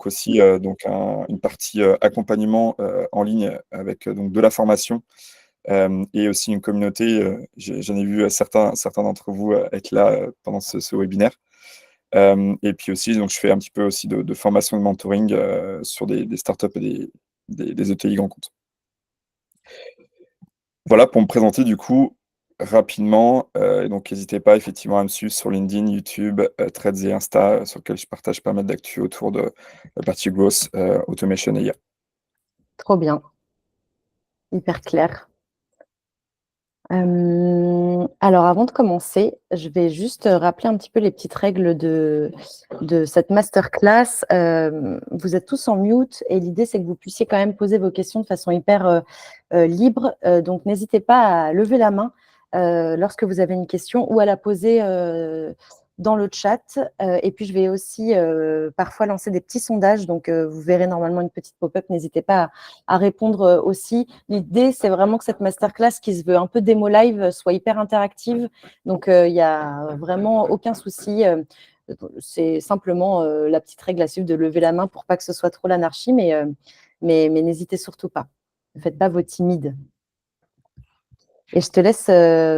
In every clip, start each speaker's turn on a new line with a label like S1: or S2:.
S1: aussi donc une partie accompagnement en ligne avec donc de la formation et aussi une communauté. J'en ai vu certains d'entre vous être là pendant ce webinaire. Et puis aussi, donc, je fais un petit peu aussi de formation de mentoring sur des startups et des ETI grands comptes. Voilà pour me présenter du coup rapidement. Donc n'hésitez pas effectivement à me suivre sur LinkedIn, YouTube, Threads et Insta, sur lequel je partage pas mal d'actu autour de la partie growth, automation et IA.
S2: Trop bien. Hyper clair. Alors, avant de commencer, je vais juste rappeler un petit peu les petites règles de cette masterclass. Vous êtes tous en mute et l'idée, c'est que vous puissiez quand même poser vos questions de façon hyper libre. Donc, n'hésitez pas à lever la main lorsque vous avez une question ou à la poser dans le chat. Et puis, je vais aussi parfois lancer des petits sondages. Donc, vous verrez normalement une petite pop-up. N'hésitez pas à répondre aussi. L'idée, c'est vraiment que cette masterclass qui se veut un peu démo live soit hyper interactive. Donc, il n'y a vraiment aucun souci. C'est simplement la petite règle à suivre de lever la main pour pas que ce soit trop l'anarchie, mais n'hésitez surtout pas. Ne faites pas vos timides. Et je te laisse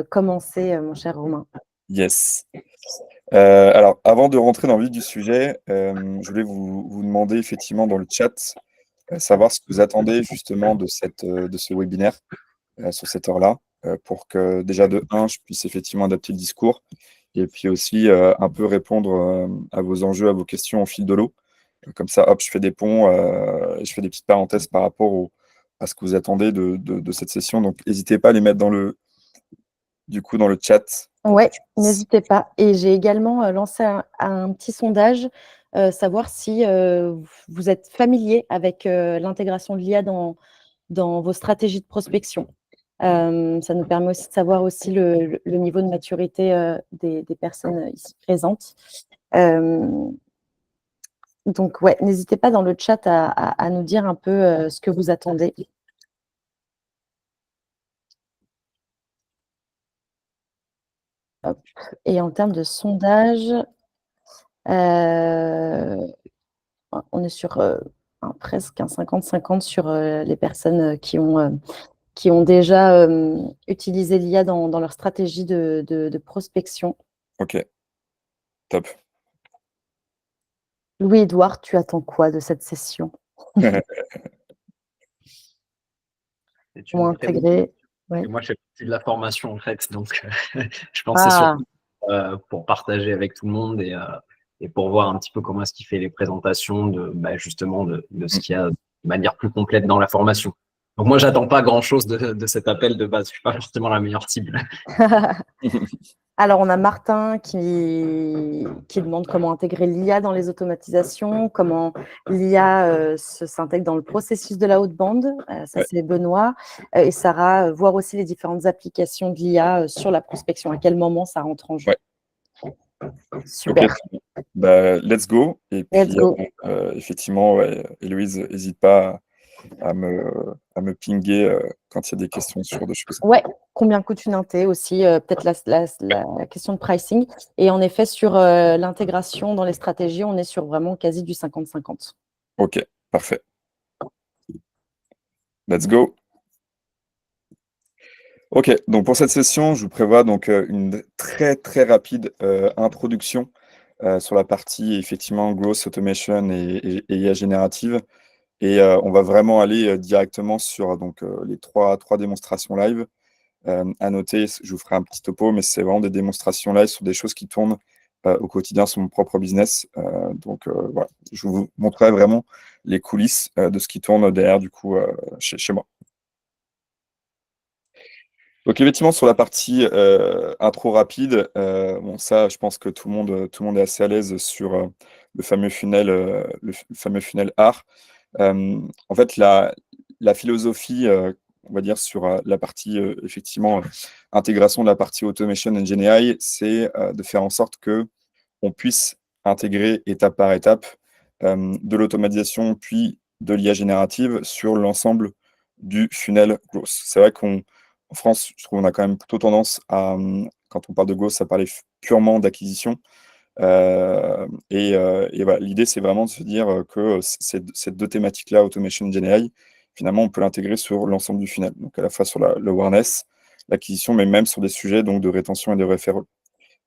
S2: commencer, mon cher Romain.
S1: Yes. Alors, avant de rentrer dans le vif du sujet, je voulais vous demander effectivement dans le chat, savoir ce que vous attendez justement de ce webinaire sur cette heure-là, pour que déjà de 1, je puisse effectivement adapter le discours, et puis aussi un peu répondre à vos enjeux, à vos questions au fil de l'eau. Comme ça, hop, je fais des ponts, et je fais des petites parenthèses par rapport à ce que vous attendez de cette session. Donc, n'hésitez pas à les mettre dans le chat.
S2: Ouais, n'hésitez pas. Et j'ai également lancé un petit sondage, savoir si vous êtes familier avec l'intégration de l'IA dans vos stratégies de prospection. Ça nous permet aussi de savoir aussi le niveau de maturité des personnes ici présentes. Donc, ouais, n'hésitez pas dans le chat à nous dire un peu ce que vous attendez. Hop. Et en termes de sondage, on est sur presque un 50-50 sur les personnes qui ont déjà utilisé l'IA dans leur stratégie de prospection.
S1: Ok, top.
S2: Louis-Édouard, tu attends quoi de cette session?
S3: C'est
S2: Pour
S3: une très bonne question.
S2: intégrer. Ouais.
S3: Et moi, je fais partie de la formation, en fait. Donc, je pensais
S2: Ah,
S3: surtout pour partager avec tout le monde et pour voir un petit peu comment est-ce qu'il fait les présentations justement de ce qu'il y a de manière plus complète dans la formation. Donc, moi, j'attends pas grand-chose de cet appel de base. Je suis pas forcément la meilleure cible.
S2: alors, on a Martin qui demande comment intégrer l'IA dans les automatisations, comment l'IA s'intègre dans le processus de la haute bande. Ça,
S1: Ouais.
S2: c'est Benoît. Et Sarah, voir aussi les différentes applications de l'IA sur la prospection, à quel moment ça rentre en jeu.
S1: Ouais.
S2: Super.
S1: Ok, bah, let's go. Et
S2: Let's
S1: puis,
S2: go.
S1: effectivement, ouais, Héloïse, n'hésite pas à me pinguer quand il y a des questions sur des choses.
S2: Ouais, combien coûte une inté aussi, peut-être la question de pricing. Et en effet, sur l'intégration dans les stratégies, on est sur vraiment quasi du 50-50.
S1: Ok, parfait. Let's go. Ok, donc pour cette session, je vous prévois donc une très très rapide introduction sur la partie effectivement growth automation et IA générative. Et on va vraiment aller directement sur donc les trois démonstrations live. À noter, je vous ferai un petit topo, mais c'est vraiment des démonstrations live sur des choses qui tournent au quotidien sur mon propre business. Donc voilà, je vous montrerai vraiment les coulisses de ce qui tourne derrière du coup chez moi. Donc effectivement sur la partie intro rapide, bon ça je pense que tout le monde est assez à l'aise sur le fameux funnel art. En fait la philosophie on va dire sur la partie effectivement intégration de la partie automation and GenAI, c'est de faire en sorte que on puisse intégrer étape par étape de l'automatisation puis de l'IA générative sur l'ensemble du funnel growth. C'est vrai qu'en France, je trouve qu'on a quand même plutôt tendance à, quand on parle de growth, à parler purement d'acquisition. Et voilà, l'idée, c'est vraiment de se dire que ces deux thématiques-là, automation et GenAI, finalement, on peut l'intégrer sur l'ensemble du funnel. Donc, à la fois sur l'awareness, l'acquisition, mais même sur des sujets donc, de rétention et de référents.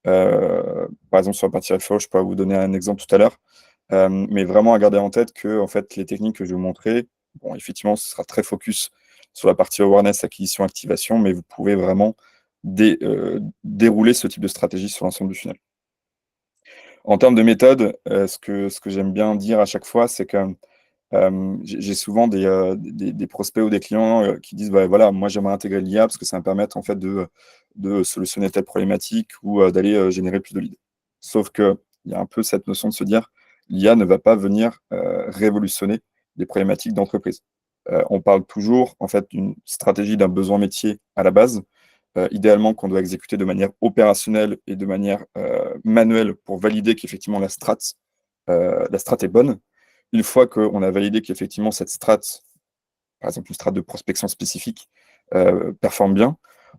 S1: Par exemple, sur la partie referral, je pourrais vous donner un exemple tout à l'heure. Mais vraiment à garder en tête que en fait, les techniques que je vais vous montrer, bon, effectivement, ce sera très focus sur la partie awareness, acquisition, activation, mais vous pouvez vraiment dérouler ce type de stratégie sur l'ensemble du funnel. En termes de méthode, ce que j'aime bien dire à chaque fois, c'est que j'ai souvent des prospects ou des clients qui disent bah, voilà, moi j'aimerais intégrer l'IA parce que ça va me permettre en fait de solutionner telle problématique ou d'aller générer plus de leads. Sauf qu'il y a un peu cette notion de se dire l'IA ne va pas venir révolutionner des problématiques d'entreprise. On parle toujours en fait d'une stratégie d'un besoin métier à la base, idéalement qu'on doit exécuter de manière opérationnelle et de manière manuelle pour valider qu'effectivement la strat est bonne. Une fois qu'on a validé qu'effectivement cette strat, par exemple une strat de prospection spécifique, performe bien,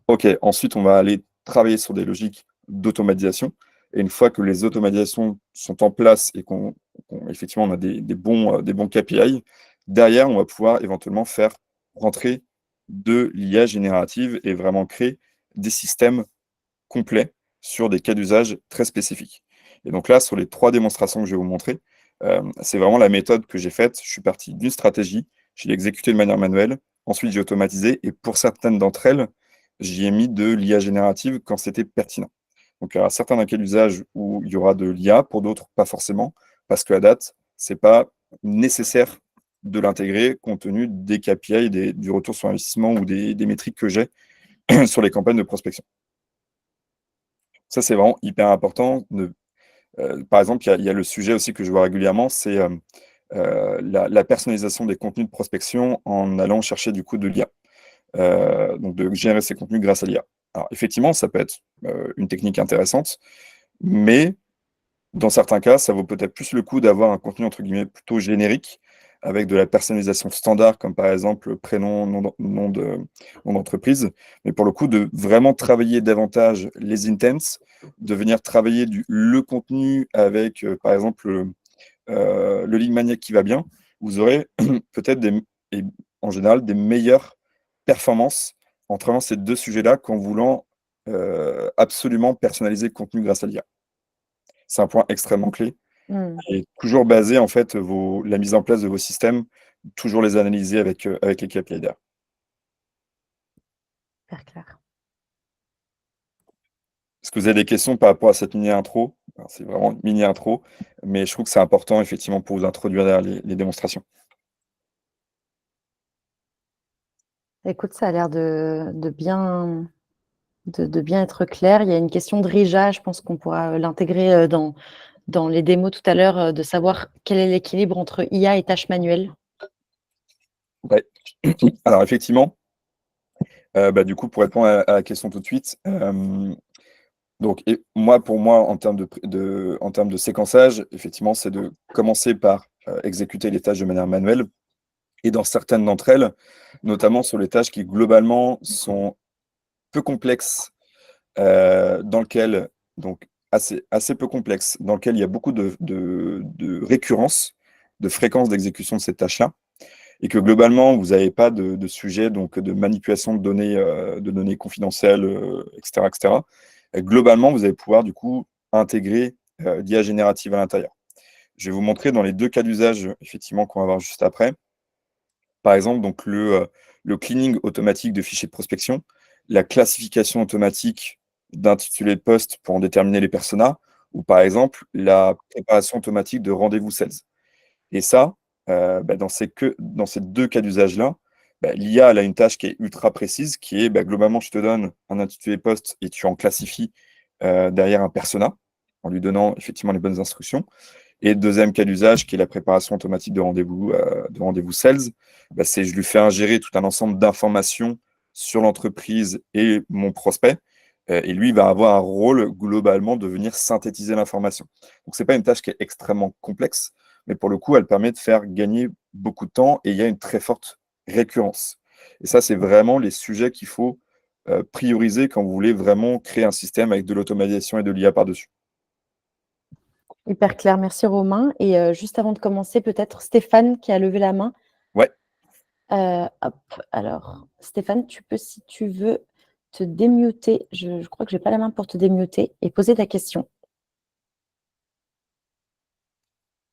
S1: ok, ensuite on va aller travailler sur des logiques d'automatisation. Et une fois que les automatisations sont en place et effectivement on a des bons KPI, derrière on va pouvoir éventuellement faire rentrer de l'IA générative et vraiment créer des systèmes complets sur des cas d'usage très spécifiques. Et donc là, sur les 3 démonstrations que je vais vous montrer, c'est vraiment la méthode que j'ai faite. Je suis parti d'une stratégie, je l'ai exécutée de manière manuelle, ensuite j'ai automatisé, et pour certaines d'entre elles, j'y ai mis de l'IA générative quand c'était pertinent. Donc il y aura certains cas d'usage où il y aura de l'IA, pour d'autres pas forcément, parce qu'à date, ce n'est pas nécessaire de l'intégrer compte tenu des KPI, du retour sur investissement ou des métriques que j'ai sur les campagnes de prospection. Ça, c'est vraiment hyper important. Par exemple, il y a le sujet aussi que je vois régulièrement, c'est la personnalisation des contenus de prospection en allant chercher du coup de l'IA. Donc de générer ces contenus grâce à l'IA. Alors effectivement, ça peut être une technique intéressante, mais dans certains cas, ça vaut peut-être plus le coup d'avoir un contenu entre guillemets plutôt générique, avec de la personnalisation standard, comme par exemple prénom, nom d'entreprise, mais pour le coup de vraiment travailler davantage les intents, de venir travailler le contenu avec par exemple le lead magnet qui va bien, vous aurez peut-être et en général des meilleures performances en travaillant ces deux sujets-là qu'en voulant absolument personnaliser le contenu grâce à l'IA. C'est un point extrêmement clé. Et toujours baser en fait la mise en place de vos systèmes, toujours les analyser avec les KPI derrière.
S2: Super clair.
S1: Est-ce que vous avez des questions par rapport à cette mini-intro? C'est vraiment une mini-intro, mais je trouve que c'est important effectivement pour vous introduire derrière les démonstrations.
S2: Écoute, ça a l'air de bien être clair. Il y a une question de Rija, je pense qu'on pourra l'intégrer dans les démos tout à l'heure, de savoir quel est l'équilibre entre IA et tâches manuelles.
S1: Ouais. Alors effectivement, du coup, pour répondre à la question tout de suite, donc pour moi, en termes de séquençage, effectivement, c'est de commencer par exécuter les tâches de manière manuelle. Et dans certaines d'entre elles, notamment sur les tâches qui globalement sont peu complexes, dans lequel, donc assez peu complexes, dans lequel il y a beaucoup de récurrence, de fréquence d'exécution de cette tâche-là, et que globalement, vous n'avez pas de sujet donc, de manipulation de données confidentielles, etc., etc. Et globalement, vous allez pouvoir du coup intégrer l'IA générative à l'intérieur. Je vais vous montrer dans les 2 cas d'usage, effectivement, qu'on va voir juste après. Par exemple, donc le cleaning automatique de fichiers de prospection, la classification automatique d'intitulés de poste pour en déterminer les personas, ou par exemple, la préparation automatique de rendez-vous sales. Et ça, dans ces 2 cas d'usage-là, l'IA elle a une tâche qui est ultra précise, qui est globalement, je te donne un intitulé de poste et tu en classifies derrière un persona, en lui donnant effectivement les bonnes instructions. Et deuxième cas d'usage, qui est la préparation automatique de rendez-vous sales, c'est je lui fais ingérer tout un ensemble d'informations sur l'entreprise et mon prospect. Et lui, il va avoir un rôle globalement de venir synthétiser l'information. Donc, ce n'est pas une tâche qui est extrêmement complexe, mais pour le coup, elle permet de faire gagner beaucoup de temps et il y a une très forte récurrence. Et ça, c'est vraiment les sujets qu'il faut prioriser quand vous voulez vraiment créer un système avec de l'automatisation et de l'IA par-dessus.
S2: Hyper clair, merci Romain. Et juste avant de commencer, peut-être Stéphane qui a levé la main.
S1: Ouais.
S2: Hop, alors Stéphane, tu peux, si tu veux, te démuter. Je crois que je n'ai pas la main pour te démuter et poser ta question.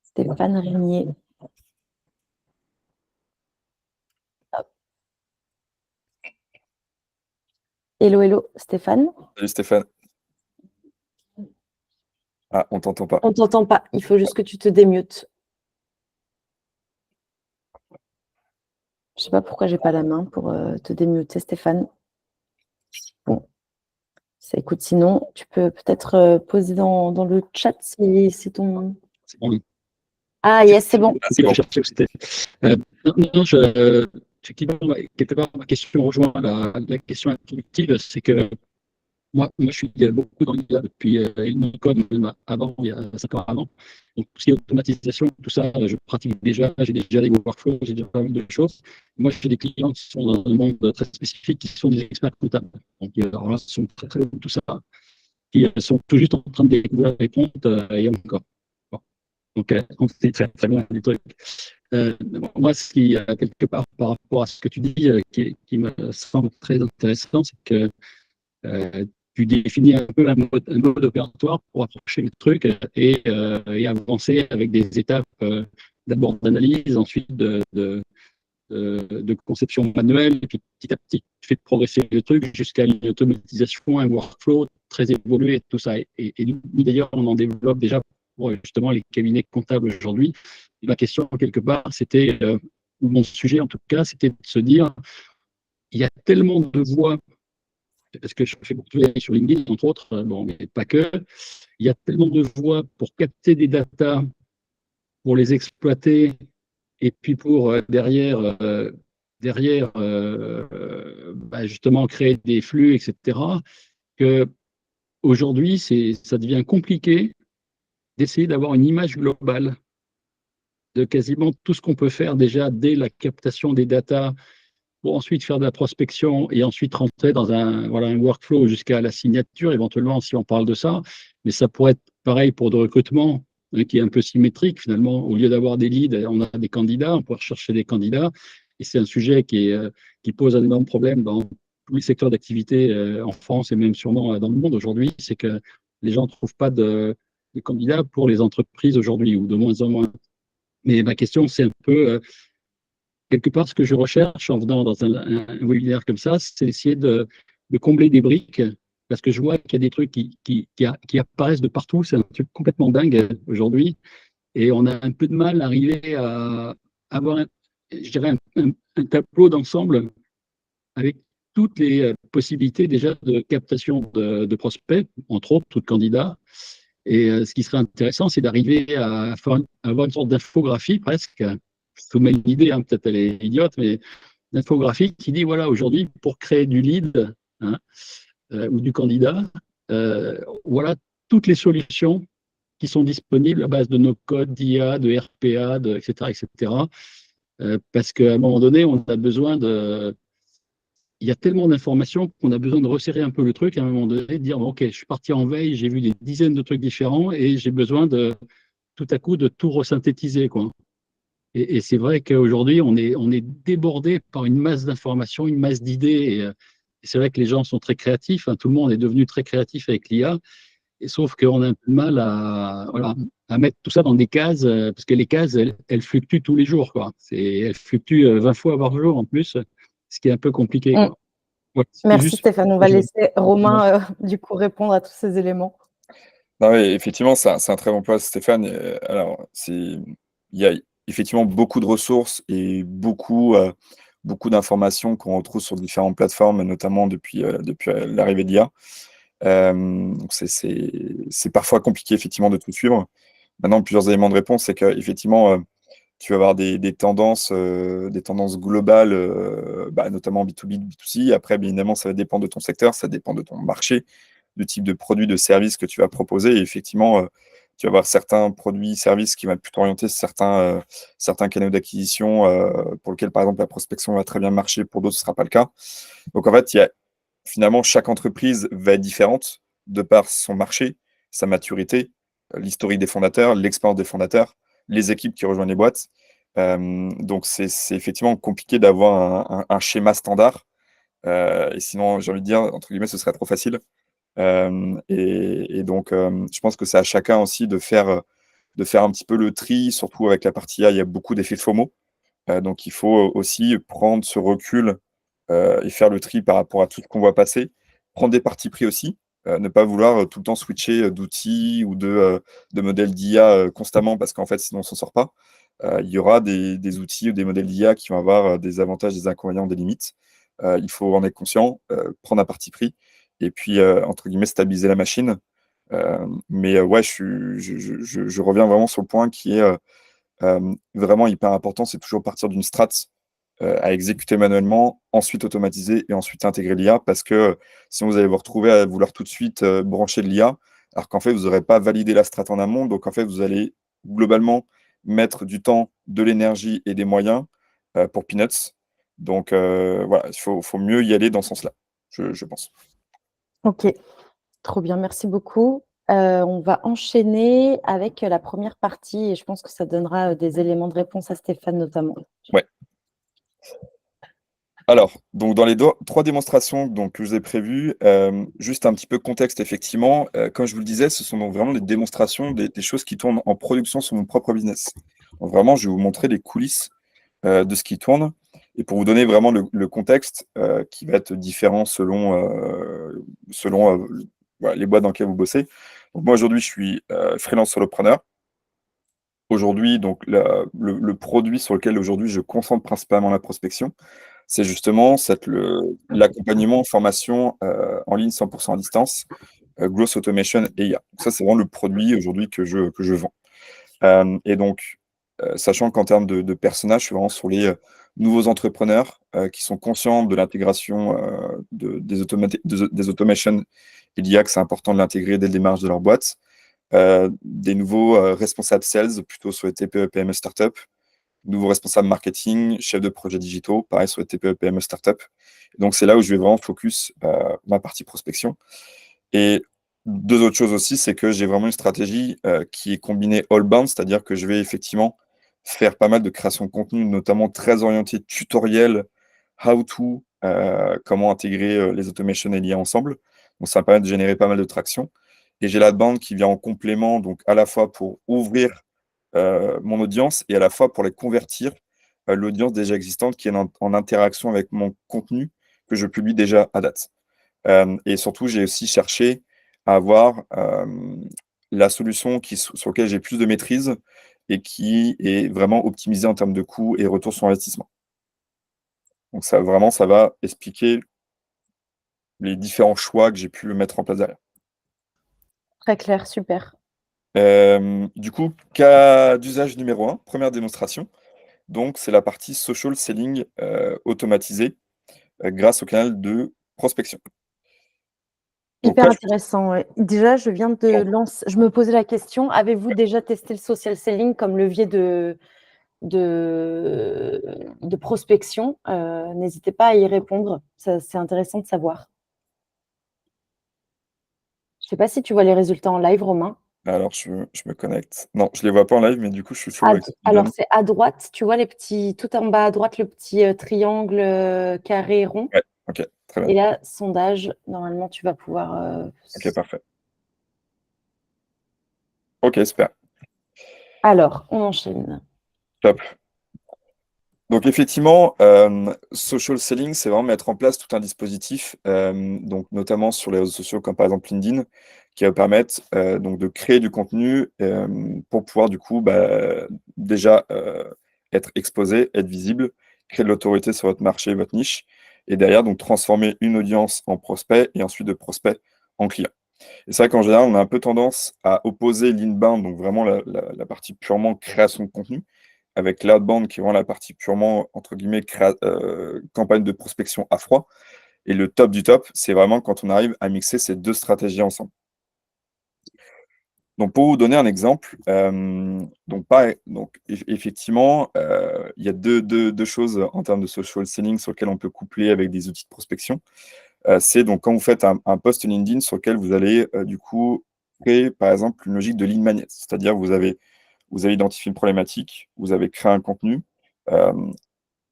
S2: Stéphane Régnier. Hop. Hello, hello, Stéphane.
S1: Salut Stéphane. Ah, on t'entend pas.
S2: On ne t'entend pas, il faut juste que tu te démutes. Je ne sais pas pourquoi je n'ai pas la main pour te démuter, Stéphane. Bon, ça, écoute, sinon, tu peux peut-être poser dans le chat si c'est ton...
S4: C'est bon.
S2: Ah, yes, c'est bon.
S1: C'est bon.
S4: Effectivement, quelque part, ma question rejoint la question intuitive, c'est que moi, je suis beaucoup dans l'IA depuis le code, même avant, il y a 5 ans avant. Donc, tout ce qui est automatisation, tout ça, je pratique déjà, j'ai déjà des workflows, j'ai déjà pas mal de choses. Moi, j'ai des clients qui sont dans un monde très spécifique, qui sont des experts comptables. Donc, alors là, ce sont très, très tout ça, qui sont tout juste en train de découvrir les comptes et encore. Bon. Donc, on sait très, très bien les trucs. Moi, ce qui, quelque part, par rapport à ce que tu dis, qui me semble très intéressant, c'est que tu définis un peu un mode opératoire pour approcher le truc et avancer avec des étapes d'abord d'analyse, ensuite de conception manuelle, et puis petit à petit, tu fais progresser le truc jusqu'à une automatisation, un workflow très évolué, tout ça. Et nous, d'ailleurs, on en développe déjà pour justement les cabinets comptables aujourd'hui. Et ma question, quelque part, c'était, ou mon sujet en tout cas, c'était de se dire, il y a tellement de voies, parce que je fais beaucoup de sur LinkedIn, entre autres, bon, mais pas que, il y a tellement de voies pour capter des datas, pour les exploiter, et puis pour justement créer des flux, etc., que aujourd'hui, ça devient compliqué d'essayer d'avoir une image globale de quasiment tout ce qu'on peut faire déjà dès la captation des datas, pour ensuite faire de la prospection et ensuite rentrer dans un workflow jusqu'à la signature, éventuellement, si on parle de ça. Mais ça pourrait être pareil pour de recrutement, qui est un peu symétrique, finalement. Au lieu d'avoir des leads, on a des candidats, on peut rechercher des candidats. Et c'est un sujet qui pose un énorme problème dans tous les secteurs d'activité en France et même sûrement dans le monde aujourd'hui. C'est que les gens ne trouvent pas de candidats pour les entreprises aujourd'hui, ou de moins en moins. Mais ma question, c'est un peu quelque part, ce que je recherche en venant dans un webinaire comme ça, c'est essayer de combler des briques, parce que je vois qu'il y a des trucs qui apparaissent de partout. C'est un truc complètement dingue aujourd'hui. Et on a un peu de mal à arriver à avoir, je dirais, un tableau d'ensemble avec toutes les possibilités déjà de captation de prospects, entre autres, tout candidat. Et ce qui serait intéressant, c'est d'arriver à avoir une sorte d'infographie presque. Je vous mets une idée, hein, peut-être elle est idiote, mais une infographie qui dit, voilà, aujourd'hui, pour créer du lead, hein, ou du candidat, voilà toutes les solutions qui sont disponibles à base de nos codes d'IA, de RPA, etc., etc. Parce qu'à un moment donné, on a besoin de... Il y a tellement d'informations qu'on a besoin de resserrer un peu le truc à un moment donné, de dire, bon, OK, je suis parti en veille, j'ai vu des dizaines de trucs différents et j'ai besoin de tout à coup de tout resynthétiser, quoi. Et c'est vrai qu'aujourd'hui, on est débordé par une masse d'informations, une masse d'idées. Et c'est vrai que les gens sont très créatifs, hein, tout le monde est devenu très créatif avec l'IA. Et sauf qu'on a un peu de mal à mettre tout ça dans des cases, parce que les cases, elles fluctuent tous les jours, quoi. Elles fluctuent 20 fois par jour en plus, ce qui est un peu compliqué, quoi. Ouais,
S2: merci Stéphane. On va laisser Romain du coup répondre à tous ces éléments.
S1: Non, oui, effectivement, c'est un très bon point, Stéphane. Alors, il y a effectivement beaucoup de ressources et beaucoup d'informations qu'on retrouve sur différentes plateformes, notamment depuis l'arrivée d'IA. Donc c'est parfois compliqué, effectivement, de tout suivre. Maintenant, plusieurs éléments de réponse, c'est qu'effectivement, tu vas avoir des tendances globales, notamment B2B, B2C. Après, bien évidemment, ça va dépendre de ton secteur, ça dépend de ton marché, du type de produit, de service que tu vas proposer. Et effectivement, tu vas avoir certains produits, services qui vont être plutôt orientés sur certains canaux d'acquisition pour lesquels, par exemple, la prospection va très bien marcher, pour d'autres, ce ne sera pas le cas. Donc, en fait, finalement, chaque entreprise va être différente de par son marché, sa maturité, l'historique des fondateurs, l'expérience des fondateurs, les équipes qui rejoignent les boîtes. Donc, c'est effectivement compliqué d'avoir un schéma standard. Et sinon, j'ai envie de dire, entre guillemets, ce serait trop facile. Et donc, je pense que c'est à chacun aussi de faire un petit peu le tri, surtout avec la partie A, il y a beaucoup d'effets FOMO. Donc, il faut aussi prendre ce recul et faire le tri par rapport à tout ce qu'on voit passer. Prendre des partis pris aussi, ne pas vouloir tout le temps switcher d'outils ou de modèles d'IA constamment, parce qu'en fait, sinon, on ne s'en sort pas. Il y aura des outils ou des modèles d'IA qui vont avoir des avantages, des inconvénients, des limites. Il faut en être conscient, prendre un parti pris, et puis, entre guillemets, stabiliser la machine. Mais ouais, je reviens vraiment sur le point qui est vraiment hyper important, c'est toujours partir d'une strat à exécuter manuellement, ensuite automatiser et ensuite intégrer l'IA, parce que sinon vous allez vous retrouver à vouloir tout de suite brancher de l'IA, alors qu'en fait vous n'aurez pas validé la strat en amont, donc en fait vous allez globalement mettre du temps, de l'énergie et des moyens pour peanuts. Donc voilà, il faut mieux y aller dans ce sens-là, je pense.
S2: Ok, trop bien, merci beaucoup. On va enchaîner avec la première partie et je pense que ça donnera des éléments de réponse à Stéphane notamment.
S1: Ouais. Alors, donc dans les trois démonstrations donc, que je vous ai prévues, juste un petit peu contexte, effectivement, comme je vous le disais, ce sont donc vraiment des démonstrations des choses qui tournent en production sur mon propre business. Donc vraiment, je vais vous montrer les coulisses de ce qui tourne, et pour vous donner vraiment le contexte qui va être différent selon voilà, les boîtes dans lesquelles vous bossez. Donc moi, aujourd'hui, je suis freelance solopreneur. Aujourd'hui, donc le produit sur lequel aujourd'hui je concentre principalement la prospection, c'est justement l'accompagnement en formation en ligne 100% à distance, Growth Automation et IA. Donc ça, c'est vraiment le produit aujourd'hui que je vends. Et donc, sachant qu'en termes de personnages, je suis vraiment sur les nouveaux entrepreneurs qui sont conscients de l'intégration des automations et l'IA, que c'est important de l'intégrer dès le démarrage de leur boîte. Des nouveaux responsables sales, plutôt sur les TPE, PME, startup, nouveaux responsables marketing, chefs de projet digitaux, pareil sur les TPE, PME, startup. Donc, c'est là où je vais vraiment focus ma partie prospection. Et deux autres choses aussi, c'est que j'ai vraiment une stratégie qui est combinée all-bound, c'est-à-dire que je vais effectivement faire pas mal de création de contenu, notamment très orienté tutoriel, how-to, comment intégrer les automations et l'IA ensemble. Donc, ça va permettre de générer pas mal de traction. Et j'ai l'outbound qui vient en complément, donc à la fois pour ouvrir mon audience et à la fois pour les convertir, l'audience déjà existante qui est en interaction avec mon contenu que je publie déjà à date. Et surtout, j'ai aussi cherché à avoir la solution sur laquelle j'ai plus de maîtrise et qui est vraiment optimisée en termes de coûts et retour sur investissement. Donc ça, vraiment, ça va expliquer les différents choix que j'ai pu mettre en place derrière.
S2: Très clair, super.
S1: Du coup, cas d'usage numéro 1, première démonstration. Donc, c'est la partie social selling automatisée grâce au canal de prospection. Donc
S2: Hyper
S1: là,
S2: intéressant. Ouais. Déjà, je viens de lancer. Je me posais la question, avez-vous déjà testé le social selling comme levier de prospection? N'hésitez pas à y répondre. C'est intéressant de savoir. Je ne sais pas si tu vois les résultats en live, Romain.
S1: alors, je me connecte. Non, je ne les vois pas en live, mais du coup, je suis chaud.
S2: Alors, c'est à droite, tu vois les petits, tout en bas à droite, le petit triangle carré rond.
S1: Ouais, ok, très bien.
S2: Et là, sondage, normalement, tu vas pouvoir.
S1: Ok, parfait. Ok, super.
S2: Alors, on enchaîne.
S1: Top. Donc effectivement, social selling, c'est vraiment mettre en place tout un dispositif, donc notamment sur les réseaux sociaux comme par exemple LinkedIn, qui va permettre donc de créer du contenu pour pouvoir du coup déjà être exposé, être visible, créer de l'autorité sur votre marché, votre niche, et derrière donc transformer une audience en prospect et ensuite de prospect en client. Et c'est vrai qu'en général, on a un peu tendance à opposer l'inbound, donc vraiment la partie purement création de contenu, avec l'outbound qui est vraiment la partie purement, entre guillemets, campagne de prospection à froid. Et le top du top, c'est vraiment quand on arrive à mixer ces deux stratégies ensemble. Donc, pour vous donner un exemple, effectivement, il y a deux choses en termes de social selling sur lesquelles on peut coupler avec des outils de prospection. C'est donc quand vous faites un post LinkedIn sur lequel vous allez du coup créer, par exemple, une logique de lead magnet. C'est-à-dire, vous avez identifié une problématique, vous avez créé un contenu,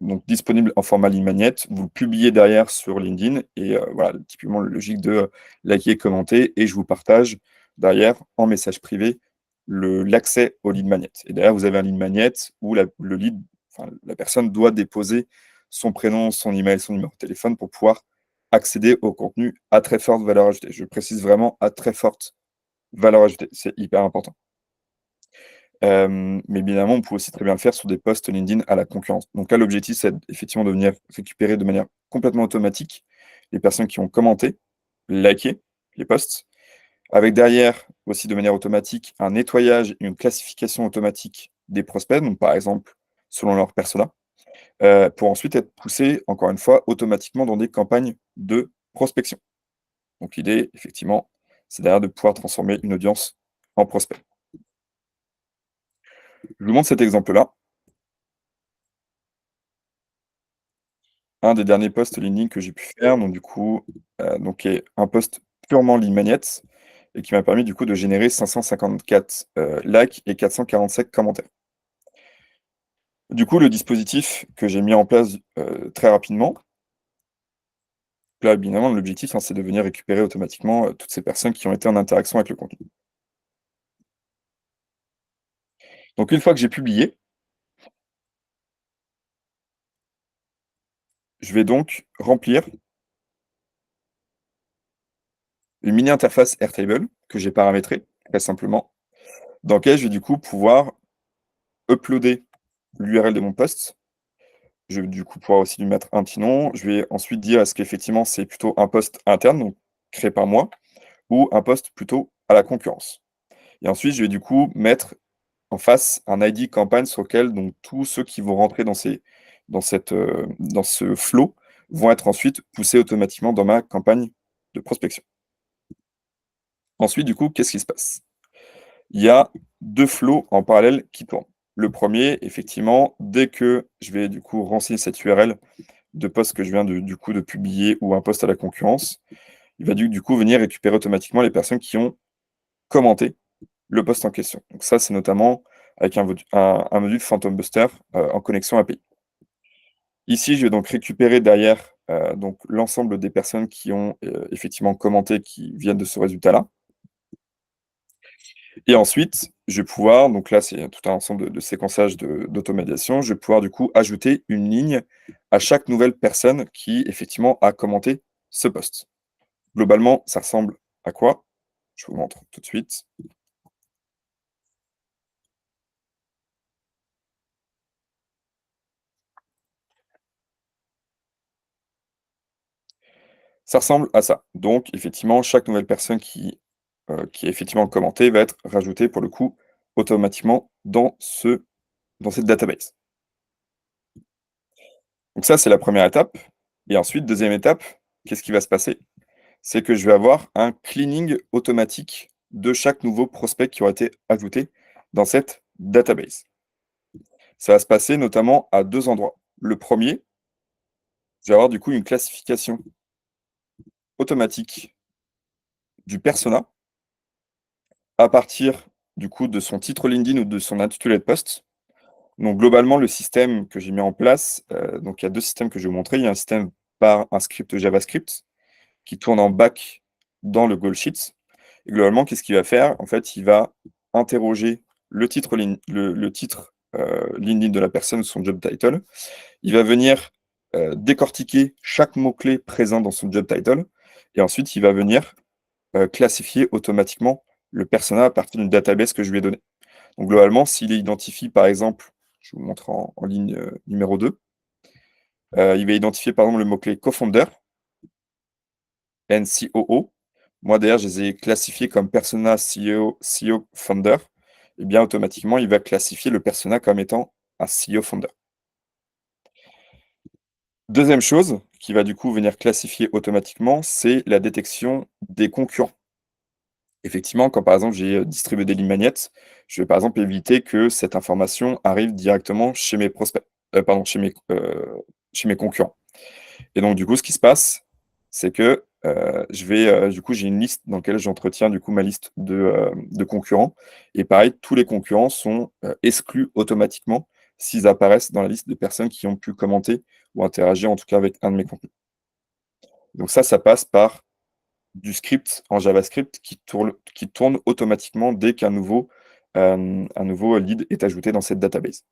S1: donc disponible en format lead magnet, vous le publiez derrière sur LinkedIn, et voilà, typiquement, la logique de liker, commenter, et je vous partage derrière, en message privé, l'accès au lead magnet. Et derrière, vous avez un lead magnet où le lead, enfin, la personne doit déposer son prénom, son email, son numéro de téléphone pour pouvoir accéder au contenu à très forte valeur ajoutée. Je précise vraiment à très forte valeur ajoutée. C'est hyper important. Mais évidemment, on peut aussi très bien le faire sur des posts LinkedIn à la concurrence. Donc là, l'objectif, c'est effectivement de venir récupérer de manière complètement automatique les personnes qui ont commenté, liké les posts, avec derrière aussi de manière automatique un nettoyage et une classification automatique des prospects, donc par exemple selon leur persona, pour ensuite être poussé, encore une fois, automatiquement dans des campagnes de prospection. Donc l'idée, effectivement, c'est derrière de pouvoir transformer une audience en prospect. Je vous montre cet exemple-là. Un des derniers posts LinkedIn que j'ai pu faire, donc du coup, donc est un post purement lead magnet et qui m'a permis du coup de générer 554 likes et 447 commentaires. Du coup, le dispositif que j'ai mis en place très rapidement, là, évidemment, l'objectif, hein, c'est de venir récupérer automatiquement toutes ces personnes qui ont été en interaction avec le contenu. Donc, une fois que j'ai publié, je vais donc remplir une mini interface Airtable que j'ai paramétrée, très simplement, dans laquelle je vais du coup pouvoir uploader l'URL de mon post. Je vais du coup pouvoir aussi lui mettre un petit nom. Je vais ensuite dire est-ce qu'effectivement c'est plutôt un post interne, donc créé par moi, ou un post plutôt à la concurrence. Et ensuite, je vais du coup mettre en face un ID campagne sur lequel donc tous ceux qui vont rentrer dans ce flow vont être ensuite poussés automatiquement dans ma campagne de prospection. Ensuite, du coup, qu'est-ce qui se passe? Il y a 2 flows en parallèle qui tournent. Le premier, effectivement, dès que je vais du coup renseigner cette URL de post que je viens du coup de publier ou un post à la concurrence, il va du coup venir récupérer automatiquement les personnes qui ont commenté le post en question. Donc ça, c'est notamment avec un module Phantom Buster en connexion API. Ici, je vais donc récupérer derrière donc l'ensemble des personnes qui ont effectivement commenté, qui viennent de ce résultat-là. Et ensuite, je vais pouvoir, donc là, c'est tout un ensemble de séquençage d'automatisation, je vais pouvoir du coup ajouter une ligne à chaque nouvelle personne qui effectivement a commenté ce post. Globalement, ça ressemble à quoi? Je vous montre tout de suite. Ça ressemble à ça. Donc, effectivement, chaque nouvelle personne qui a effectivement commenté va être rajoutée, pour le coup, automatiquement dans cette database. Donc ça, c'est la première étape. Et ensuite, deuxième étape, qu'est-ce qui va se passer? C'est que je vais avoir un cleaning automatique de chaque nouveau prospect qui aura été ajouté dans cette database. Ça va se passer notamment à 2 endroits. Le premier, je vais avoir du coup une classification automatique du persona à partir du coup de son titre LinkedIn ou de son intitulé de post. Donc globalement, le système que j'ai mis en place, donc il y a 2 systèmes que je vais vous montrer. Il y a un système par un script JavaScript qui tourne en back dans le goal sheet. Et globalement, qu'est-ce qu'il va faire? En fait, il va interroger le titre LinkedIn de la personne, son job title. Il va venir décortiquer chaque mot-clé présent dans son job title. Et ensuite, il va venir classifier automatiquement le persona à partir d'une database que je lui ai donnée. Donc globalement, s'il identifie, par exemple, je vous montre en ligne numéro 2, il va identifier par exemple le mot-clé co-founder, NCOO. Moi, d'ailleurs, je les ai classifiés comme persona CEO founder. Et bien, automatiquement, il va classifier le persona comme étant un CEO founder. Deuxième chose qui va du coup venir classifier automatiquement, c'est la détection des concurrents. Effectivement, quand par exemple j'ai distribué des lignes magnets, je vais par exemple éviter que cette information arrive directement chez mes prospects, chez mes concurrents. Et donc du coup, ce qui se passe, c'est que du coup, j'ai une liste dans laquelle j'entretiens du coup ma liste de concurrents. Et pareil, tous les concurrents sont exclus automatiquement s'ils apparaissent dans la liste des personnes qui ont pu commenter ou interagir en tout cas avec un de mes contenus. Donc ça passe par du script en JavaScript qui tourne automatiquement dès un nouveau lead est ajouté dans cette database.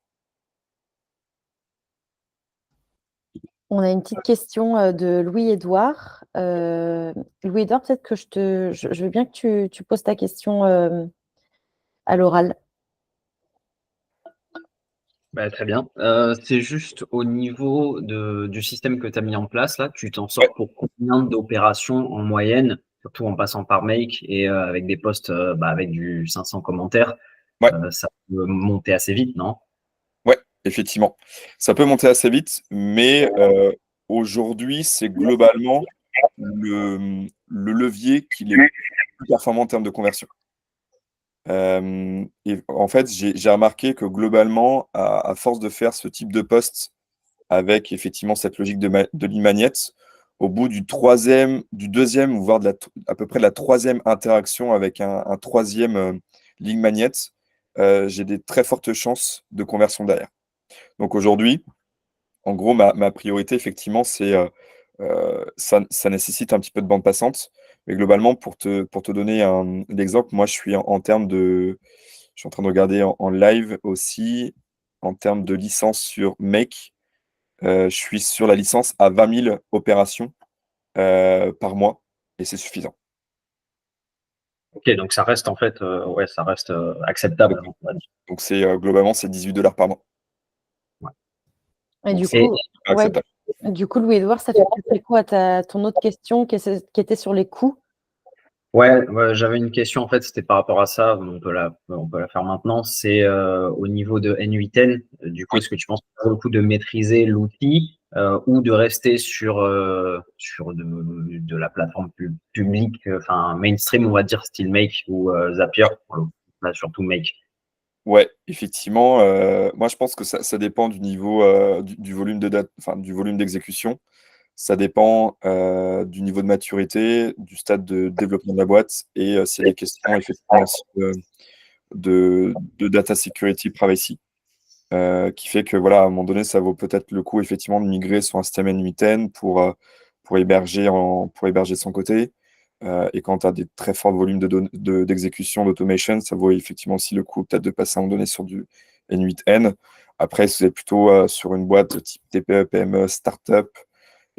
S2: On a une petite question de Louis-Édouard. Louis-Édouard, peut-être que je veux bien que tu poses ta question à l'oral.
S3: Bah, très bien. C'est juste au niveau du système que tu as mis en place, là, tu t'en
S1: Ouais.
S3: sors pour combien d'opérations en moyenne, surtout en passant par Make et avec des posts avec du 500 commentaires,
S1: Ouais.
S3: ça peut monter assez vite, non?
S1: Ouais, effectivement. Ça peut monter assez vite, mais aujourd'hui, c'est globalement le levier qui est le plus performant en termes de conversion. Et en fait, j'ai remarqué que globalement, à force de faire ce type de post avec effectivement cette logique de lead magnet, au bout du deuxième, voire à peu près de la troisième interaction avec un troisième lead magnet, j'ai des très fortes chances de conversion derrière. Donc aujourd'hui, en gros, ma priorité, effectivement, c'est ça nécessite un petit peu de bande passante. Mais globalement, pour te donner l'exemple, moi, je suis en termes de. Je suis en train de regarder en live aussi, en termes de licence sur Make. Je suis sur la licence à 20 000 opérations par mois et c'est suffisant.
S3: Ok, donc ça reste en fait, ouais, ça reste acceptable, on va dire.
S1: Donc globalement, c'est 18 $ par mois.
S3: Ouais.
S2: Et
S1: Donc
S2: du
S1: c'est
S2: coup, ouais,
S1: acceptable.
S2: Louis-Édouard, ça fait écho à ton autre question qui était sur les coûts.
S3: Ouais, j'avais une question en fait, c'était par rapport à ça, on peut la faire maintenant. C'est au niveau de N8N. Du coup,
S1: Oui.
S3: est-ce que tu penses que ça vaut le coup de maîtriser l'outil ou de rester sur de la plateforme publique, enfin mainstream, on va dire style Make ou Zapier, là, surtout Make.
S1: Ouais, effectivement. Moi, je pense que ça dépend du niveau, du volume de date, enfin, du volume d'exécution. Ça dépend du niveau de maturité, du stade de développement de la boîte et c'est des questions effectivement aussi de data security privacy qui fait que voilà, à un moment donné, ça vaut peut-être le coup effectivement de migrer sur un système N8N pour héberger son côté. Et quand tu as des très forts volumes d'exécution, d'automation, ça vaut effectivement aussi le coup peut-être de passer à un moment donné sur du N8N. Après, si vous êtes plutôt sur une boîte type TPE, PME, startup,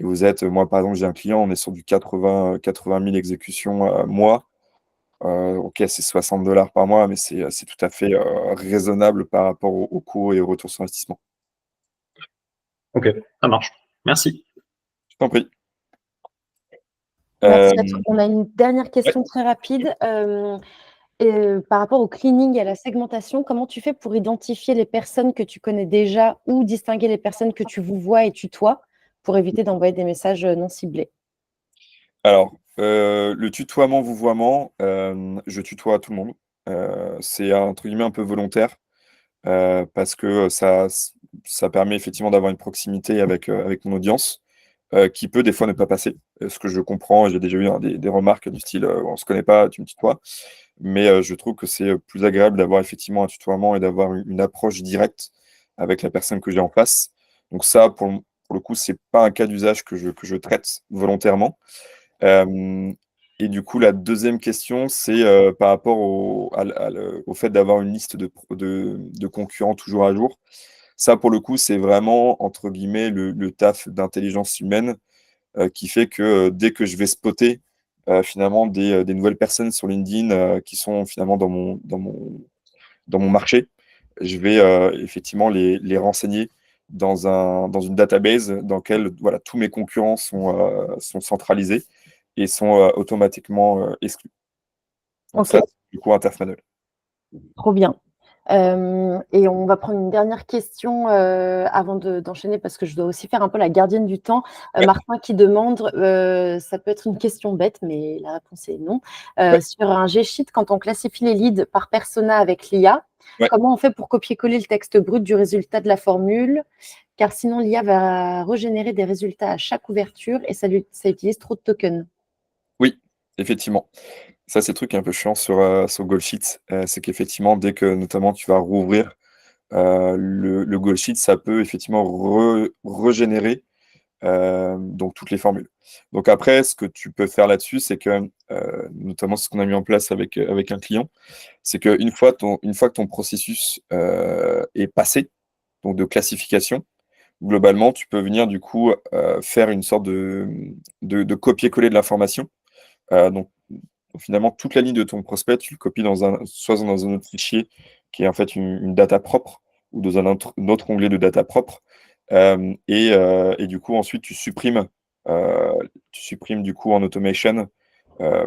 S1: et vous êtes, moi par exemple, j'ai un client, on est sur du 80 000 exécutions mois. Ok, c'est 60 $ par mois, mais c'est tout à fait raisonnable par rapport au coût et au retour sur investissement.
S3: Ok, ça marche. Merci.
S1: Je t'en prie.
S2: Merci à toi. On a une dernière
S1: Ouais.
S2: question très rapide. Par rapport au cleaning et à la segmentation, comment tu fais pour identifier les personnes que tu connais déjà ou distinguer les personnes que tu vous vois et tutoies pour éviter d'envoyer des messages non ciblés?
S1: Alors, le tutoiement, vouvoiement, je tutoie tout le monde. C'est entre guillemets un peu volontaire parce que ça permet effectivement d'avoir une proximité avec mon audience qui peut des fois ne pas passer. Ce que je comprends, j'ai déjà eu des remarques du style on se connaît pas, tu me tutoies. Mais je trouve que c'est plus agréable d'avoir effectivement un tutoiement et d'avoir une approche directe avec la personne que j'ai en face. Donc ça, pour le coup, c'est pas un cas d'usage que je traite volontairement. Euh, et du coup, la deuxième question, c'est par rapport au fait d'avoir une liste de concurrents toujours à jour. Ça, pour le coup, c'est vraiment, entre guillemets, le taf d'intelligence humaine qui fait que dès que je vais spotter finalement des nouvelles personnes sur LinkedIn qui sont finalement dans mon marché, je vais effectivement les renseigner dans une database dans laquelle voilà, tous mes concurrents sont centralisés et sont automatiquement exclus. Donc
S2: Ok,
S1: ça, c'est du coup un taf manuel.
S2: trop bien. Et on va prendre une dernière question avant d'enchaîner parce que je dois aussi faire un peu la gardienne du temps.
S1: Ouais.
S2: Martin qui demande, ça peut être une question bête, mais la réponse est non.
S1: Ouais.
S2: Sur un G-Sheet, quand on classifie les leads par persona avec l'IA,
S1: Ouais.
S2: comment on fait pour copier-coller le texte brut du résultat de la formule? Car sinon, l'IA va régénérer des résultats à chaque ouverture et ça utilise trop de tokens.
S1: effectivement. Ça, c'est le truc un peu chiant sur Goal Sheet, c'est qu'effectivement, dès que notamment tu vas rouvrir le Goal Sheet, ça peut effectivement régénérer donc toutes les formules. Donc après, ce que tu peux faire là-dessus, c'est que, notamment ce qu'on a mis en place avec un client, c'est une fois que ton processus est passé, donc de classification, globalement, tu peux venir du coup faire une sorte de copier-coller de l'information. Donc finalement, toute la ligne de ton prospect, tu le copies soit dans un autre fichier qui est en fait une data propre ou dans un autre onglet de data propre. Et du coup, ensuite, tu supprimes du coup en automation euh,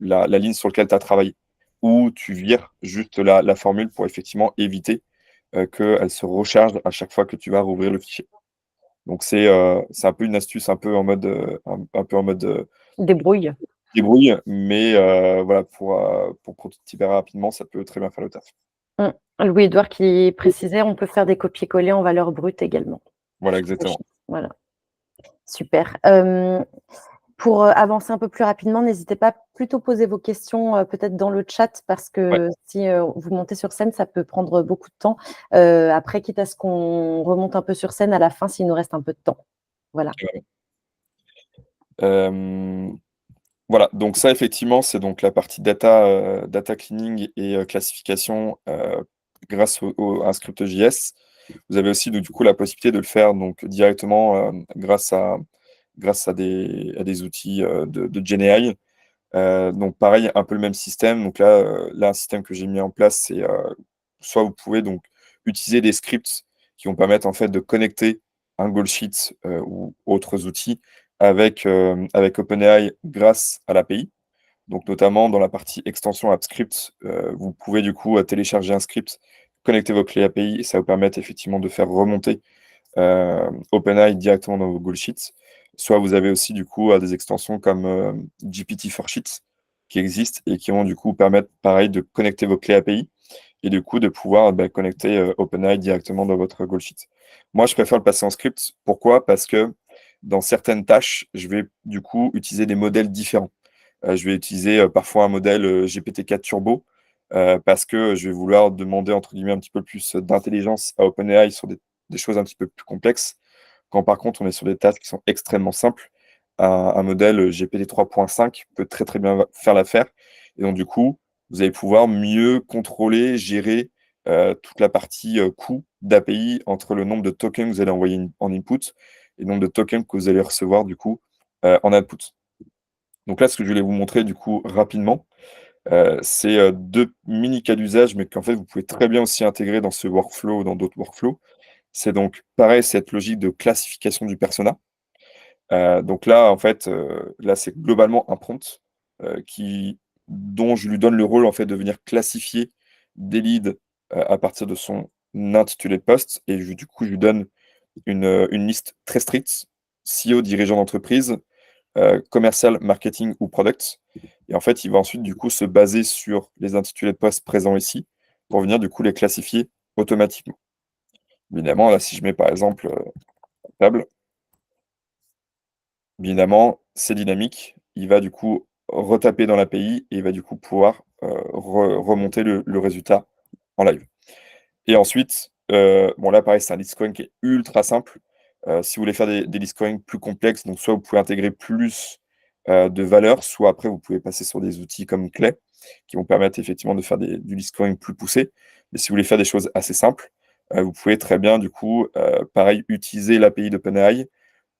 S1: la ligne sur laquelle tu as travaillé. Ou tu vires juste la formule pour effectivement éviter qu'elle se recharge à chaque fois que tu vas rouvrir le fichier. Donc c'est un peu une astuce un peu en mode, un peu en mode
S2: Débrouille.
S1: débrouille, mais voilà, pour prototyper rapidement, ça peut très bien faire le taf.
S2: Louis-Édouard qui précisait, on peut faire des copier-coller en valeur brute également.
S1: Voilà, exactement.
S2: Voilà, super. Pour avancer un peu plus rapidement, n'hésitez pas plutôt poser vos questions peut-être dans le chat parce que si vous montez sur scène, ça peut prendre beaucoup de temps. Après, quitte à ce qu'on remonte un peu sur scène à la fin s'il nous reste un peu de temps. Voilà.
S1: Voilà, donc ça effectivement, c'est donc la partie data cleaning et classification grâce à un script JS. Vous avez aussi du coup la possibilité de le faire donc directement grâce à des outils de GenAI. Donc pareil, un peu le même système. Donc là un système que j'ai mis en place, c'est soit vous pouvez donc utiliser des scripts qui vont permettre en fait de connecter un goal sheet ou autres outils avec OpenAI grâce à l'API. Donc notamment dans la partie extension AppScript, vous pouvez du coup télécharger un script, connecter vos clés API et ça vous permet effectivement de faire remonter OpenAI directement dans vos goal sheets. Soit vous avez aussi du coup des extensions comme GPT for Sheets qui existent et qui vont du coup permettre pareil de connecter vos clés API et du coup de pouvoir connecter OpenAI directement dans votre goal sheet. Moi, je préfère le passer en script. Pourquoi? Parce que dans certaines tâches, je vais du coup utiliser des modèles différents. Je vais utiliser parfois un modèle GPT-4 Turbo parce que je vais vouloir demander entre guillemets un petit peu plus d'intelligence à OpenAI sur des choses un petit peu plus complexes. Quand par contre on est sur des tâches qui sont extrêmement simples, un modèle GPT 3.5 peut très très bien faire l'affaire. Et donc du coup, vous allez pouvoir mieux contrôler, gérer toute la partie coût d'API entre le nombre de tokens que vous allez envoyer en input et le nombre de tokens que vous allez recevoir du coup en output. Donc là, ce que je voulais vous montrer du coup rapidement, c'est deux mini cas d'usage, mais qu'en fait vous pouvez très bien aussi intégrer dans ce workflow ou dans d'autres workflows. C'est donc pareil, cette logique de classification du persona. Donc là, en fait, là, c'est globalement un prompt dont je lui donne le rôle en fait de venir classifier des leads à partir de son intitulé de poste. Et du coup, je lui donne une liste très stricte, CEO, dirigeant d'entreprise, commercial, marketing ou product. Et en fait, il va ensuite du coup se baser sur les intitulés de poste présents ici pour venir du coup les classifier automatiquement. Évidemment, là, si je mets par exemple table, évidemment, c'est dynamique. Il va du coup retaper dans l'API et il va du coup pouvoir remonter le résultat en live. Et ensuite, bon là pareil, c'est un list scoring qui est ultra simple. Si vous voulez faire des list scoring plus complexes, donc soit vous pouvez intégrer plus de valeurs, soit après vous pouvez passer sur des outils comme Clay qui vont permettre effectivement de faire du list scoring plus poussé. Mais si vous voulez faire des choses assez simples, vous pouvez très bien du coup, pareil, utiliser l'API d'OpenAI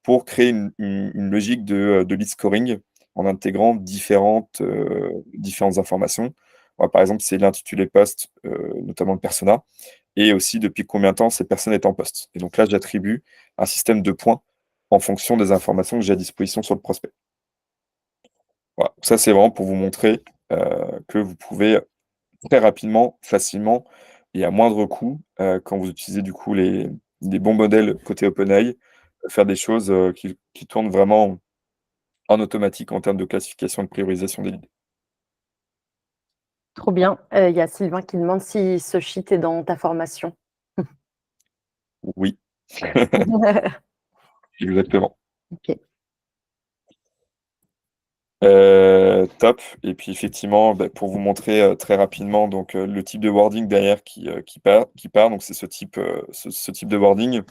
S1: pour créer une logique de lead scoring en intégrant différentes informations. Moi, par exemple, c'est l'intitulé poste, notamment le persona, et aussi depuis combien de temps cette personne est en poste. Et donc là, j'attribue un système de points en fonction des informations que j'ai à disposition sur le prospect. Voilà. Ça, c'est vraiment pour vous montrer que vous pouvez très rapidement, facilement et à moindre coût, quand vous utilisez du coup des bons modèles côté OpenAI, faire des choses qui tournent vraiment en automatique en termes de classification et de priorisation des leads.
S2: Trop bien. Il y a Sylvain qui demande si ce sheet est dans ta formation.
S1: Oui, exactement.
S2: Ok.
S1: Top. Et puis effectivement, pour vous montrer très rapidement donc, le type de wording derrière qui part. Donc c'est ce type de wording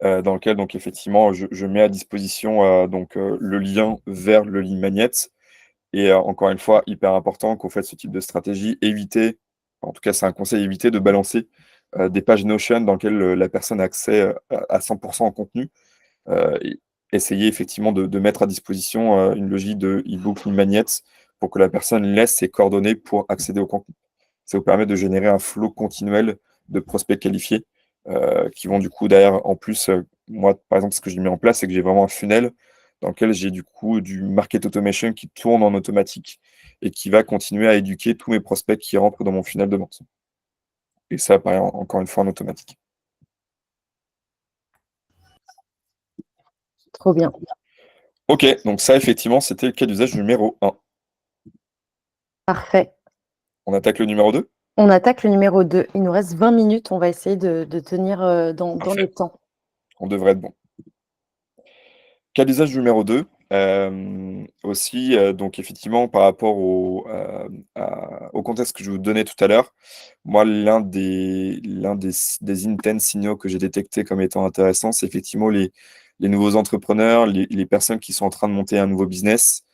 S1: dans lequel donc effectivement je mets à disposition donc le lien vers le lead magnet. Et encore une fois, hyper important qu'on fasse ce type de stratégie. Éviter, en tout cas c'est un conseil, éviter de balancer des pages Notion dans lesquelles la personne a accès à 100% en contenu. Et essayer effectivement de mettre à disposition une logique de e-book lead magnet pour que la personne laisse ses coordonnées pour accéder au contenu. Ça vous permet de générer un flot continuel de prospects qualifiés qui vont du coup derrière, en plus, moi par exemple, ce que j'ai mis en place, c'est que j'ai vraiment un funnel dans lequel j'ai du coup du market automation qui tourne en automatique et qui va continuer à éduquer tous mes prospects qui rentrent dans mon funnel de vente. Et ça, pareil, encore une fois, en automatique.
S2: Trop bien.
S1: Ok, donc ça, effectivement, c'était le cas d'usage numéro 1.
S2: Parfait.
S1: On attaque le numéro 2?
S2: On attaque le numéro 2. Il nous reste 20 minutes. On va essayer de tenir dans
S1: Parfait.
S2: le temps.
S1: On devrait être bon. Cas d'usage numéro 2, aussi, donc effectivement, par rapport au contexte que je vous donnais tout à l'heure, moi, l'un des intents signaux que j'ai détectés comme étant intéressants, c'est effectivement les nouveaux entrepreneurs, les personnes qui sont en train de monter un nouveau business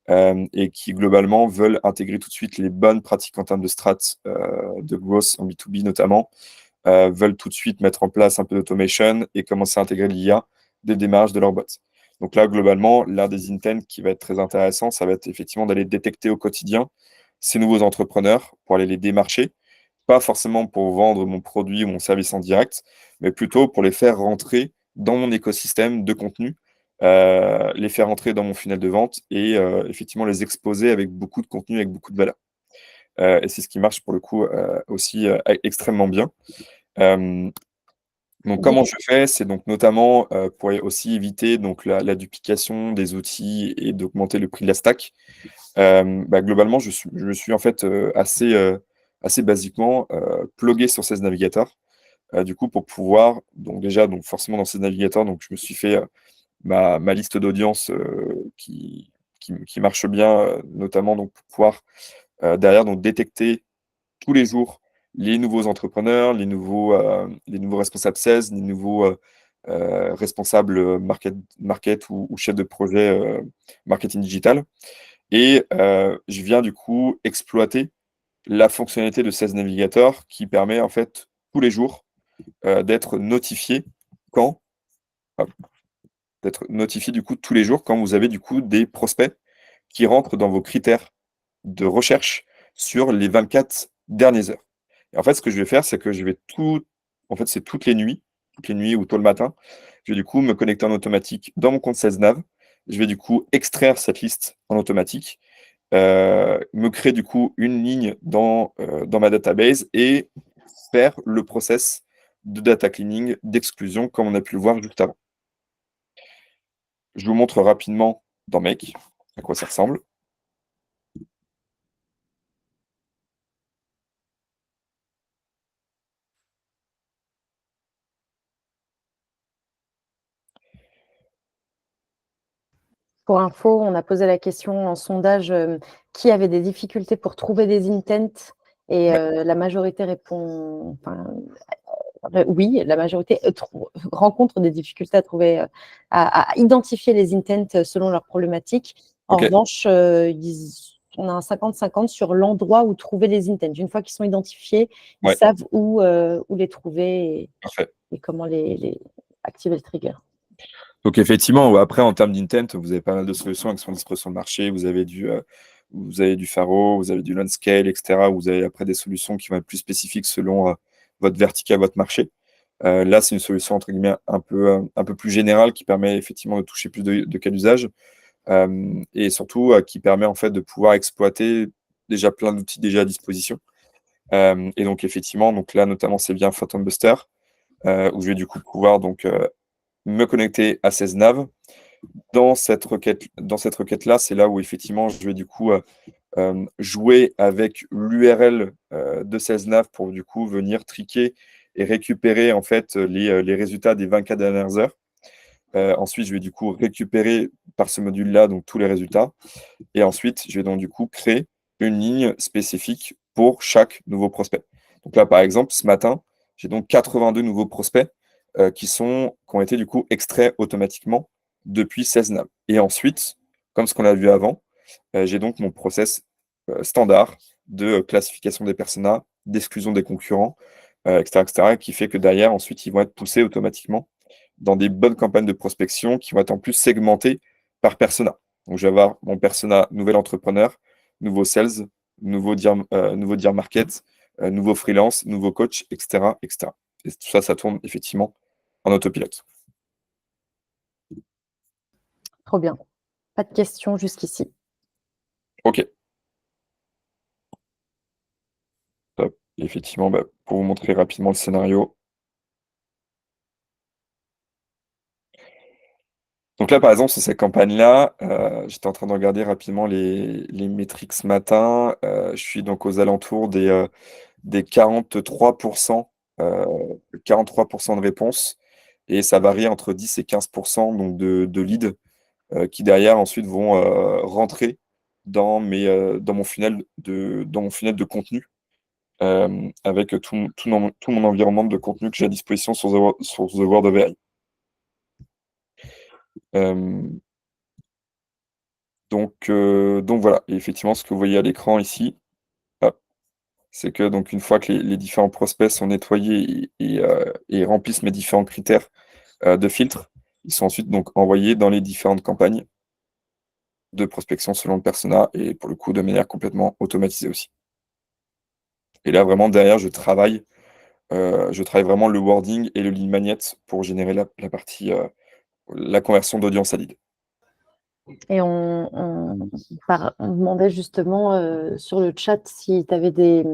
S1: et qui, globalement, veulent intégrer tout de suite les bonnes pratiques en termes de strat, de growth en B2B notamment, veulent tout de suite mettre en place un peu d'automation et commencer à intégrer l'IA des démarrages de leur boîte. Donc là, globalement, l'un des intents qui va être très intéressant, ça va être effectivement d'aller détecter au quotidien ces nouveaux entrepreneurs pour aller les démarcher, pas forcément pour vendre mon produit ou mon service en direct, mais plutôt pour les faire rentrer dans mon écosystème de contenu, les faire rentrer dans mon funnel de vente et effectivement les exposer avec beaucoup de contenu, avec beaucoup de valeur. Et c'est ce qui marche pour le coup aussi extrêmement bien. Donc, comment je fais? C'est donc notamment pour aussi éviter donc, la duplication des outils et d'augmenter le prix de la stack. Globalement, je me suis en fait assez basiquement plugué sur 16 navigateurs. Du coup, pour pouvoir, donc déjà, donc forcément dans 16 navigateurs, donc je me suis fait ma liste d'audience qui marche bien, notamment donc, pour pouvoir derrière donc, détecter tous les jours les nouveaux entrepreneurs, les nouveaux responsables sales, les nouveaux responsables market ou chefs de projet marketing digital. Et je viens du coup exploiter la fonctionnalité de Sales Navigator qui permet en fait tous les jours d'être notifié quand d'être notifié du coup tous les jours quand vous avez du coup des prospects qui rentrent dans vos critères de recherche sur les 24 dernières heures. Et en fait, ce que je vais faire, c'est que je vais en fait, c'est toutes les nuits ou tôt le matin, je vais du coup me connecter en automatique dans mon compte SalesNav. Je vais du coup extraire cette liste en automatique, me créer du coup une ligne dans ma database et faire le process de data cleaning, d'exclusion, comme on a pu le voir juste avant. Je vous montre rapidement dans Make à quoi ça ressemble.
S2: Pour info, on a posé la question en sondage qui avait des difficultés pour trouver des intents et la majorité répond oui, la majorité rencontre des difficultés à trouver, à identifier les intents selon leurs problématiques. En revanche, on a un 50-50 sur l'endroit où trouver les intents. Une fois qu'ils sont identifiés, ils savent où les trouver et comment les activer le trigger.
S1: Donc effectivement, après, en termes d'intent, vous avez pas mal de solutions qui sont disponibles sur le marché. Vous avez du Faro, vous avez du Landscale, etc. Vous avez après des solutions qui vont être plus spécifiques selon votre vertical, votre marché. Là, c'est une solution, entre guillemets, un peu plus générale qui permet effectivement de toucher plus de cas d'usage et surtout qui permet en fait de pouvoir exploiter déjà plein d'outils déjà à disposition. Et donc effectivement, donc là, notamment, c'est bien Phantom Buster où je vais du coup pouvoir donc me connecter à SalesNav. Dans cette requête-là, c'est là où effectivement je vais du coup jouer avec l'URL de SalesNav pour du coup venir triquer et récupérer en fait les résultats des 24 dernières heures. Ensuite, je vais du coup récupérer par ce module-là donc tous les résultats. Et ensuite, je vais donc du coup créer une ligne spécifique pour chaque nouveau prospect. Donc là, par exemple, ce matin, j'ai donc 82 nouveaux prospects qui ont été du coup extraits automatiquement depuis 16 names. Et ensuite, comme ce qu'on a vu avant, j'ai donc mon process standard de classification des personas, d'exclusion des concurrents, etc., etc., qui fait que derrière, ensuite, ils vont être poussés automatiquement dans des bonnes campagnes de prospection qui vont être en plus segmentées par persona. Donc, je vais avoir mon persona nouvel entrepreneur, nouveau sales, nouveau dear market, nouveau freelance, nouveau coach, etc., etc. Et tout ça, ça tourne effectivement en autopilote.
S2: Trop bien. Pas de questions jusqu'ici.
S1: OK. Top. Et effectivement, pour vous montrer rapidement le scénario. Donc là, par exemple, sur cette campagne-là, j'étais en train de regarder rapidement les métriques ce matin. Je suis donc aux alentours des 43%, 43% de réponses. Et ça varie entre 10 et 15% donc de leads qui derrière ensuite vont rentrer dans mon funnel de contenu avec tout mon environnement de contenu que j'ai à disposition sur The Word of AI. Donc voilà, et effectivement, ce que vous voyez à l'écran ici, hop, c'est que donc une fois que les différents prospects sont nettoyés et remplissent mes différents critères de filtre, ils sont ensuite donc envoyés dans les différentes campagnes de prospection selon le persona et pour le coup de manière complètement automatisée aussi. Et là vraiment derrière je travaille vraiment le wording et le lead magnet pour générer la partie la conversion d'audience à lead.
S2: Et on demandait justement sur le chat si tu avais des...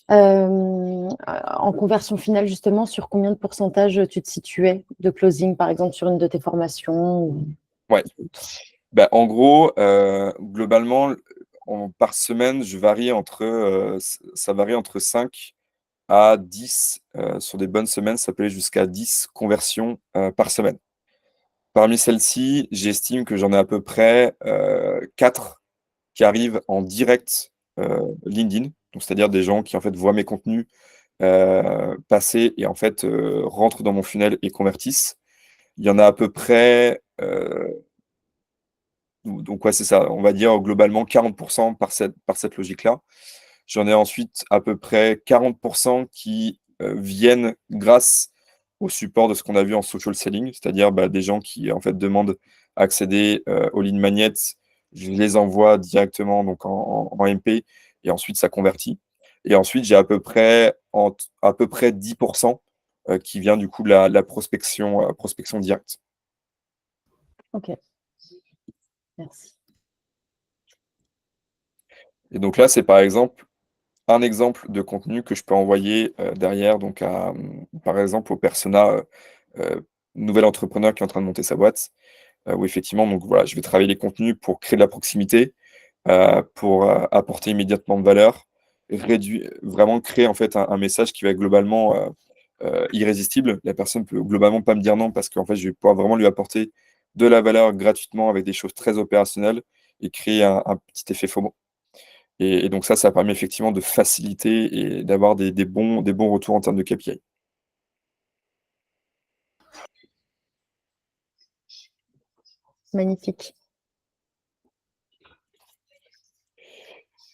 S2: en conversion finale, justement, sur combien de pourcentage tu te situais de closing, par exemple, sur une de tes formations
S1: Ouais. En gros, globalement, par semaine, ça varie entre 5 à 10. Sur des bonnes semaines, ça peut aller jusqu'à 10 conversions par semaine. Parmi celles-ci, j'estime que j'en ai à peu près 4 qui arrivent en direct LinkedIn, donc c'est-à-dire des gens qui en fait voient mes contenus passer et en fait rentrent dans mon funnel et convertissent. Il y en a à peu près, donc ouais, c'est ça, on va dire globalement 40% par cette logique-là. J'en ai ensuite à peu près 40% qui viennent grâce au support de ce qu'on a vu en social selling, c'est-à-dire des gens qui en fait demandent à accéder aux lignes magnets. Je les envoie directement donc en MP et ensuite ça convertit. Et ensuite, j'ai à peu près 10% qui vient du coup de la prospection directe.
S2: Ok, merci.
S1: Et donc là, c'est par exemple un exemple de contenu que je peux envoyer derrière, donc par exemple au persona nouvel entrepreneur qui est en train de monter sa boîte, où effectivement, donc voilà, je vais travailler les contenus pour créer de la proximité, pour apporter immédiatement de valeur, vraiment créer en fait un message qui va être globalement irrésistible. La personne peut globalement pas me dire non parce qu'en fait, je vais pouvoir vraiment lui apporter de la valeur gratuitement avec des choses très opérationnelles et créer un petit effet FOMO. Et donc ça permet effectivement de faciliter et d'avoir des bons retours en termes de KPI.
S2: Magnifique.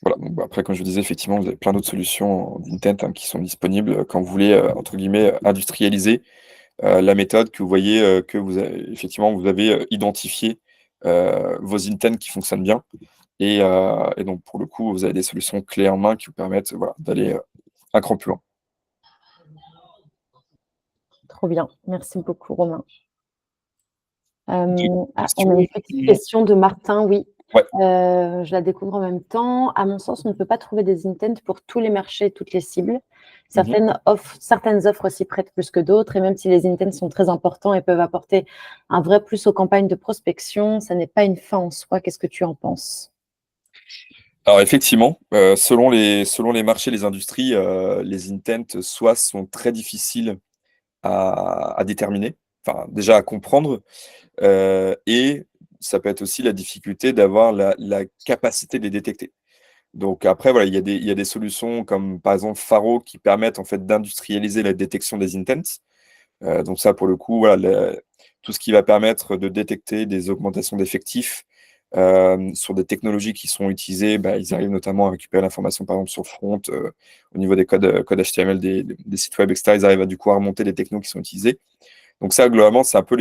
S1: Voilà, donc après, comme je vous disais, effectivement, vous avez plein d'autres solutions d'intent qui sont disponibles quand vous voulez, entre guillemets, industrialiser la méthode que vous voyez que effectivement, vous avez identifié vos intents qui fonctionnent bien. Et donc, pour le coup, vous avez des solutions clés en main qui vous permettent voilà, d'aller un cran plus loin.
S2: Trop bien. Merci beaucoup, Romain.
S4: Une
S2: On a
S4: question.
S2: une petite question de Martin, oui.
S1: Ouais.
S2: Je la découvre en même temps. À mon sens, on ne peut pas trouver des intents pour tous les marchés, toutes les cibles. Certaines offres s'y prêtent plus que d'autres, et même si les intents sont très importants et peuvent apporter un vrai plus aux campagnes de prospection, ça n'est pas une fin en soi. Qu'est-ce que tu en penses?
S1: Alors effectivement, selon les marchés, les industries, les intents soit sont très difficiles à déterminer, enfin, déjà à comprendre. Et ça peut être aussi la difficulté d'avoir la capacité de les détecter. Donc après, voilà, il y a des solutions comme par exemple Faro qui permettent en fait d'industrialiser la détection des intents. Donc ça, pour le coup, voilà, tout ce qui va permettre de détecter des augmentations d'effectifs sur des technologies qui sont utilisées, bah, ils arrivent notamment à récupérer l'information, par exemple, sur Front, au niveau des codes HTML des sites web, etc. Ils arrivent à, du coup, à remonter les technos qui sont utilisés. Donc ça, globalement, c'est un peu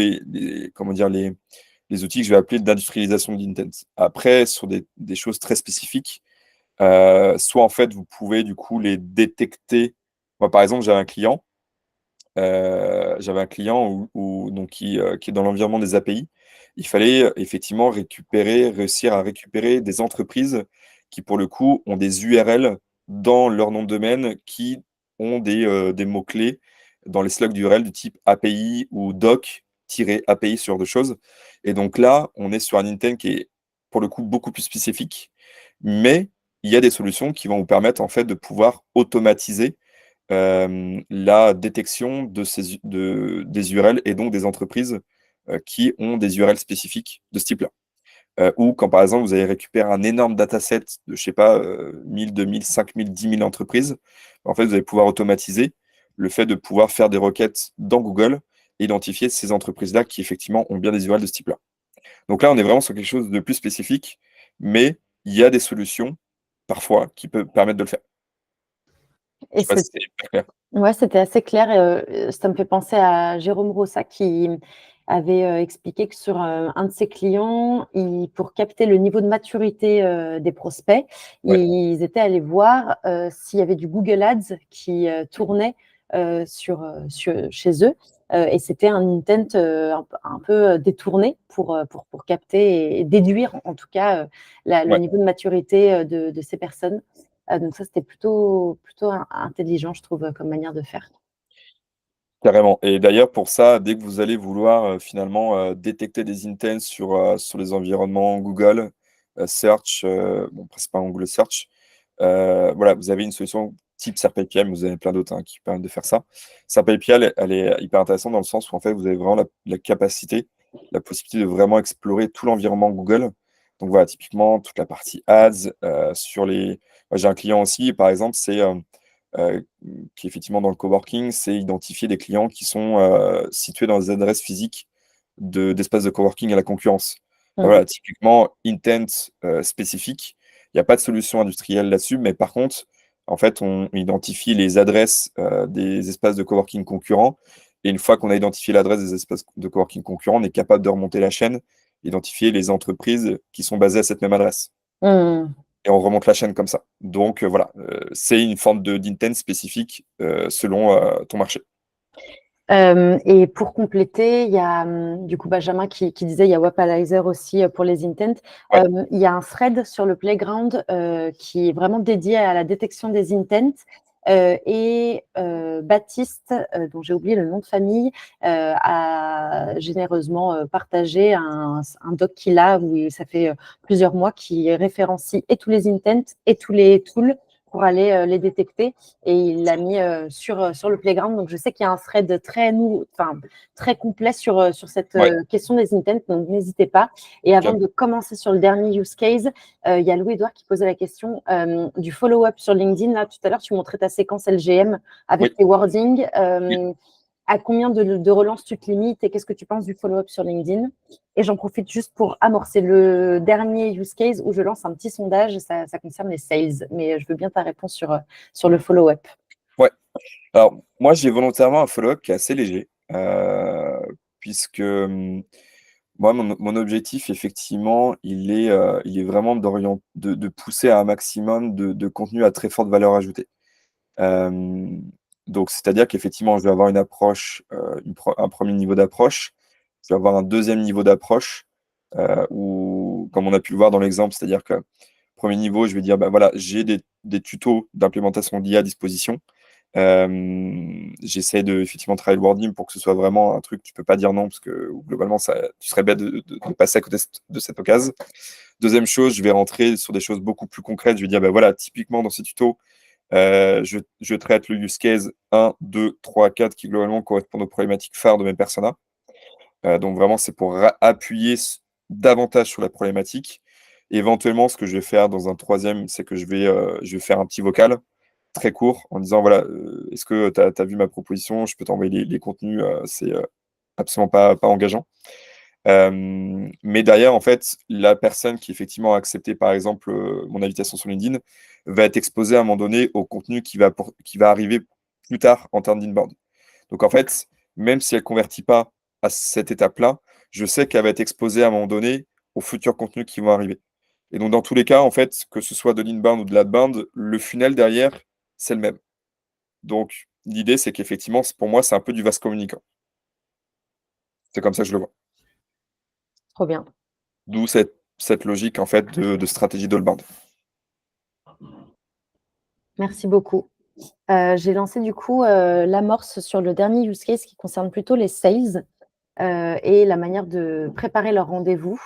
S1: comment dire, les outils que je vais appeler d'industrialisation d'intent. Après, sur des choses très spécifiques, soit en fait, vous pouvez du coup les détecter. Moi, par exemple, j'avais un client donc, qui est dans l'environnement des API. Il fallait effectivement réussir à récupérer des entreprises qui, pour le coup, ont des URL dans leur nom de domaine qui ont des mots-clés dans les slugs d'URL du type API ou doc-API, ce genre de choses. Et donc là, on est sur un intent qui est, pour le coup, beaucoup plus spécifique, mais il y a des solutions qui vont vous permettre en fait de pouvoir automatiser la détection des URL et donc des entreprises qui ont des URL spécifiques de ce type-là. Ou quand par exemple vous allez récupérer un énorme dataset de, je sais pas, 1000, 2000, 5000, 10 000 entreprises, en fait vous allez pouvoir automatiser le fait de pouvoir faire des requêtes dans Google et identifier ces entreprises-là qui effectivement ont bien des URL de ce type-là. Donc là, on est vraiment sur quelque chose de plus spécifique, mais il y a des solutions parfois qui peuvent permettre de le faire. Je
S2: Et
S1: sais pas si c'est clair.
S2: ouais, c'était assez clair. Ça me fait penser à Jérôme Rossa qui avait expliqué que sur un de ses clients, pour capter le niveau de maturité des prospects,
S1: Ouais.
S2: ils étaient allés voir s'il y avait du Google Ads qui tournait chez eux. Et c'était un intent un peu détourné pour capter et déduire en tout cas le
S1: Ouais.
S2: niveau de maturité de ces personnes. Donc ça, c'était plutôt intelligent, je trouve, comme manière de faire.
S1: Carrément. Et d'ailleurs, pour ça, dès que vous allez vouloir finalement détecter des intents sur les environnements Google Search, bon, principalement Google Search, voilà, vous avez une solution type SerpAPI, mais vous avez plein d'autres qui permettent de faire ça. SerpAPI, elle est hyper intéressante dans le sens où en fait, vous avez vraiment la capacité, la possibilité de vraiment explorer tout l'environnement Google. Donc voilà, typiquement, toute la partie ads, Moi, j'ai un client aussi, par exemple, euh, qui est effectivement dans le coworking, c'est identifier des clients qui sont situés dans des adresses physiques d'espaces de coworking à la concurrence. Enfin,
S2: Mhm.
S1: voilà, typiquement, intent spécifique. Il n'y a pas de solution industrielle là-dessus, mais par contre, en fait, on identifie les adresses des espaces de coworking concurrents. Et une fois qu'on a identifié l'adresse des espaces de coworking concurrents, on est capable de remonter la chaîne, identifier les entreprises qui sont basées à cette même adresse.
S2: Mhm.
S1: Et on remonte la chaîne comme ça. Donc voilà, c'est une forme d'intent spécifique selon ton marché.
S2: Et pour compléter, il y a du coup Benjamin qui disait il y a Wapalizer aussi pour les intents.
S1: Ouais.
S2: Il y a un thread sur le Playground qui est vraiment dédié à la détection des intents. Et Baptiste, dont j'ai oublié le nom de famille, a généreusement partagé un doc qu'il a où ça fait plusieurs mois qui référencie et tous les intents et tous les tools pour aller les détecter. Et il l'a mis sur le Playground. Donc, je sais qu'il y a un thread très complet sur cette
S1: Ouais.
S2: question des intents. Donc, n'hésitez pas. Et avant
S1: Calme.
S2: de commencer sur le dernier use case, il y a Louis-Edouard qui posait la question du follow-up sur LinkedIn. Là, tout à l'heure, tu montrais ta séquence LGM avec
S1: Oui.
S2: tes wordings.
S1: Oui.
S2: À combien de relances tu te limites et qu'est-ce que tu penses du follow-up sur LinkedIn? Et j'en profite juste pour amorcer le dernier use case où je lance un petit sondage. Ça concerne les sales, mais je veux bien ta réponse sur le follow-up.
S1: Ouais. Alors, moi, j'ai volontairement un follow-up qui est assez léger, puisque moi, mon objectif, effectivement, il est vraiment de pousser à un maximum de contenu à très forte valeur ajoutée. Euh, donc, c'est-à-dire qu'effectivement, je vais avoir une approche, un premier niveau d'approche, je vais avoir un deuxième niveau d'approche, où, comme on a pu le voir dans l'exemple, c'est-à-dire que premier niveau, je vais dire, bah, voilà, j'ai des tutos d'implémentation d'IA à disposition. J'essaie de effectivement travailler le wording pour que ce soit vraiment un truc que tu peux pas dire non, parce que globalement, tu serais bête de passer à côté de cette occasion. Deuxième chose, je vais rentrer sur des choses beaucoup plus concrètes. Je vais dire, bah, voilà, typiquement dans ces tutos, je traite le use case 1, 2, 3, 4 qui globalement correspondent aux problématiques phares de mes personas. Donc vraiment, c'est pour appuyer davantage sur la problématique. Éventuellement, ce que je vais faire dans un troisième, c'est que je vais faire un petit vocal très court en disant, voilà, est-ce que tu as vu ma proposition? Je peux t'envoyer les contenus, c'est absolument pas engageant. Mais derrière, en fait, la personne qui effectivement a accepté, par exemple, mon invitation sur LinkedIn, va être exposée à un moment donné au contenu qui va arriver plus tard en termes d'inbound. Donc en fait, même si elle ne convertit pas à cette étape-là, je sais qu'elle va être exposée à un moment donné aux futurs contenus qui vont arriver. Et donc dans tous les cas, en fait, que ce soit de l'inbound ou de l'outbound, le funnel derrière, c'est le même. Donc l'idée, c'est qu'effectivement, pour moi, c'est un peu du vase communicant. C'est comme ça que je le vois.
S2: Trop bien.
S1: D'où cette logique en fait de stratégie d'allbound.
S2: Merci beaucoup. J'ai lancé du coup l'amorce sur le dernier use case qui concerne plutôt les sales et la manière de préparer leur rendez-vous.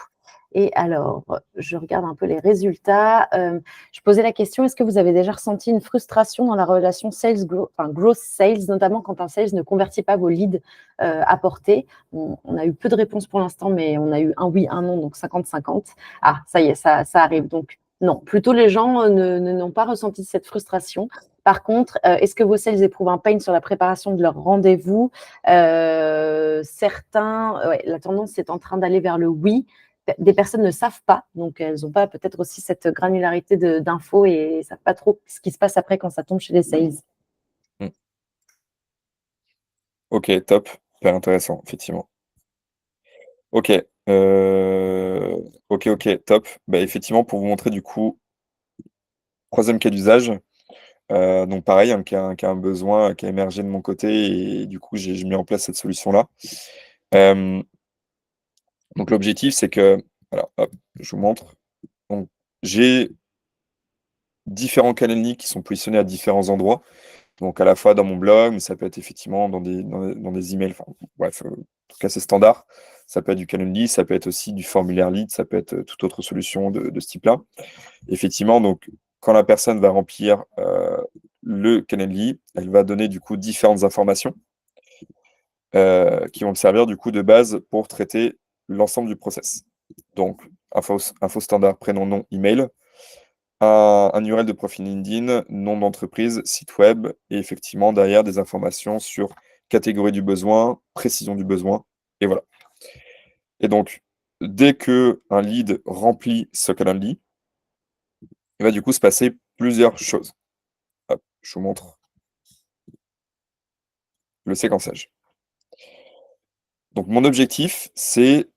S2: Et alors, je regarde un peu les résultats. Je posais la question, est-ce que vous avez déjà ressenti une frustration dans la relation growth sales, notamment quand un sales ne convertit pas vos leads apportés? On a eu peu de réponses pour l'instant, mais on a eu un oui, un non, donc 50-50. Ah, ça y est, ça arrive. Donc, non, plutôt les gens n'ont pas ressenti cette frustration. Par contre, est-ce que vos sales éprouvent un pain sur la préparation de leur rendez-vous? Certains, la tendance est en train d'aller vers le oui. Des personnes ne savent pas, donc elles n'ont pas peut-être aussi cette granularité d'infos et ne savent pas trop ce qui se passe après quand ça tombe chez les sales.
S1: Ok, top. Super intéressant, effectivement. Ok. Ok, top. Bah, effectivement, pour vous montrer du coup, troisième cas d'usage. Donc pareil, qui a un besoin qui a émergé de mon côté et du coup, j'ai mis en place cette solution-là. Donc l'objectif, c'est que, alors, hop, je vous montre. Donc, j'ai différents calendriers qui sont positionnés à différents endroits. Donc à la fois dans mon blog, mais ça peut être effectivement dans des emails. Enfin, bref, en tout cas, c'est standard. Ça peut être du Calendly, ça peut être aussi du formulaire lead, ça peut être toute autre solution de ce type-là. Effectivement, donc, quand la personne va remplir le Calendly, elle va donner du coup différentes informations qui vont me servir du coup de base pour traiter l'ensemble du process. Donc, info standard, prénom, nom, email, un URL de profil LinkedIn, nom d'entreprise, site web, et effectivement derrière des informations sur catégorie du besoin, précision du besoin, et voilà. Et donc, dès que un lead remplit ce Calendly, il va du coup se passer plusieurs choses. Hop, je vous montre le séquençage. Donc, mon objectif, c'est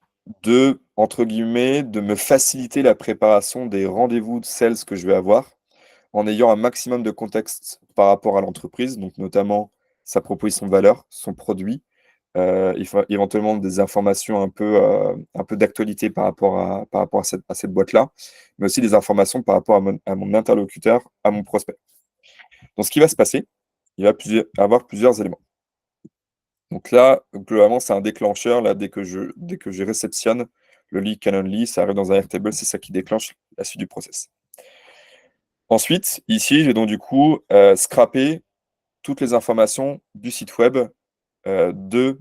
S1: de, entre guillemets, de me faciliter la préparation des rendez-vous de sales que je vais avoir en ayant un maximum de contexte par rapport à l'entreprise, donc notamment sa proposition de valeur, son produit, éventuellement des informations un peu d'actualité par rapport à cette boîte-là, mais aussi des informations par rapport à mon interlocuteur, à mon prospect. Donc, ce qui va se passer, il va avoir plusieurs éléments. Donc là, globalement, c'est un déclencheur. Là, dès que je réceptionne le lead Calendly, ça arrive dans un Airtable, c'est ça qui déclenche la suite du process. Ensuite, ici, je vais donc du coup scraper toutes les informations du site web de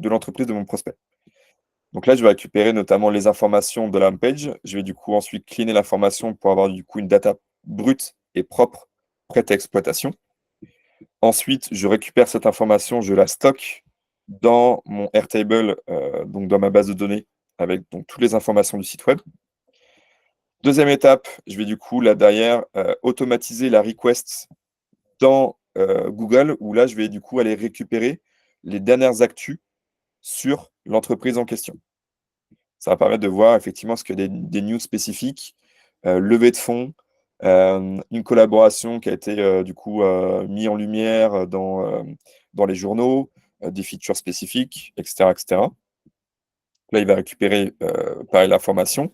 S1: l'entreprise de mon prospect. Donc là, je vais récupérer notamment les informations de la page. Je vais du coup ensuite cleaner l'information pour avoir du coup une data brute et propre, prête à exploitation. Ensuite, je récupère cette information, je la stocke dans mon Airtable, donc dans ma base de données, avec donc toutes les informations du site web. Deuxième étape, je vais du coup là derrière automatiser la request dans Google, où là je vais du coup aller récupérer les dernières actus sur l'entreprise en question. Ça va permettre de voir effectivement ce qu'il y a des news spécifiques, levée de fonds, une collaboration qui a été du coup mise en lumière dans les journaux, des features spécifiques, etc., etc. Là, il va récupérer pareil l'information.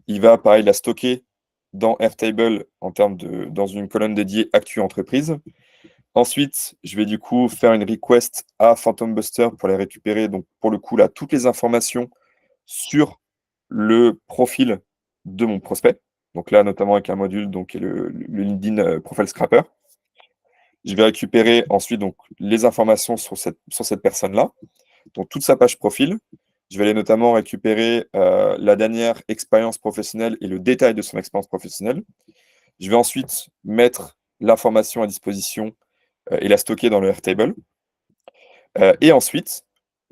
S1: Il va pareil la stocker dans Airtable dans une colonne dédiée Actu Entreprise. Ensuite, je vais du coup faire une request à Phantom Buster pour les récupérer. Donc, pour le coup, là, toutes les informations sur le profil de mon prospect. Donc là, notamment avec un module qui est le LinkedIn Profile Scrapper. Je vais récupérer ensuite donc, les informations sur cette personne-là, donc toute sa page profil. Je vais aller notamment récupérer la dernière expérience professionnelle et le détail de son expérience professionnelle. Je vais ensuite mettre l'information à disposition et la stocker dans le Airtable. Et ensuite,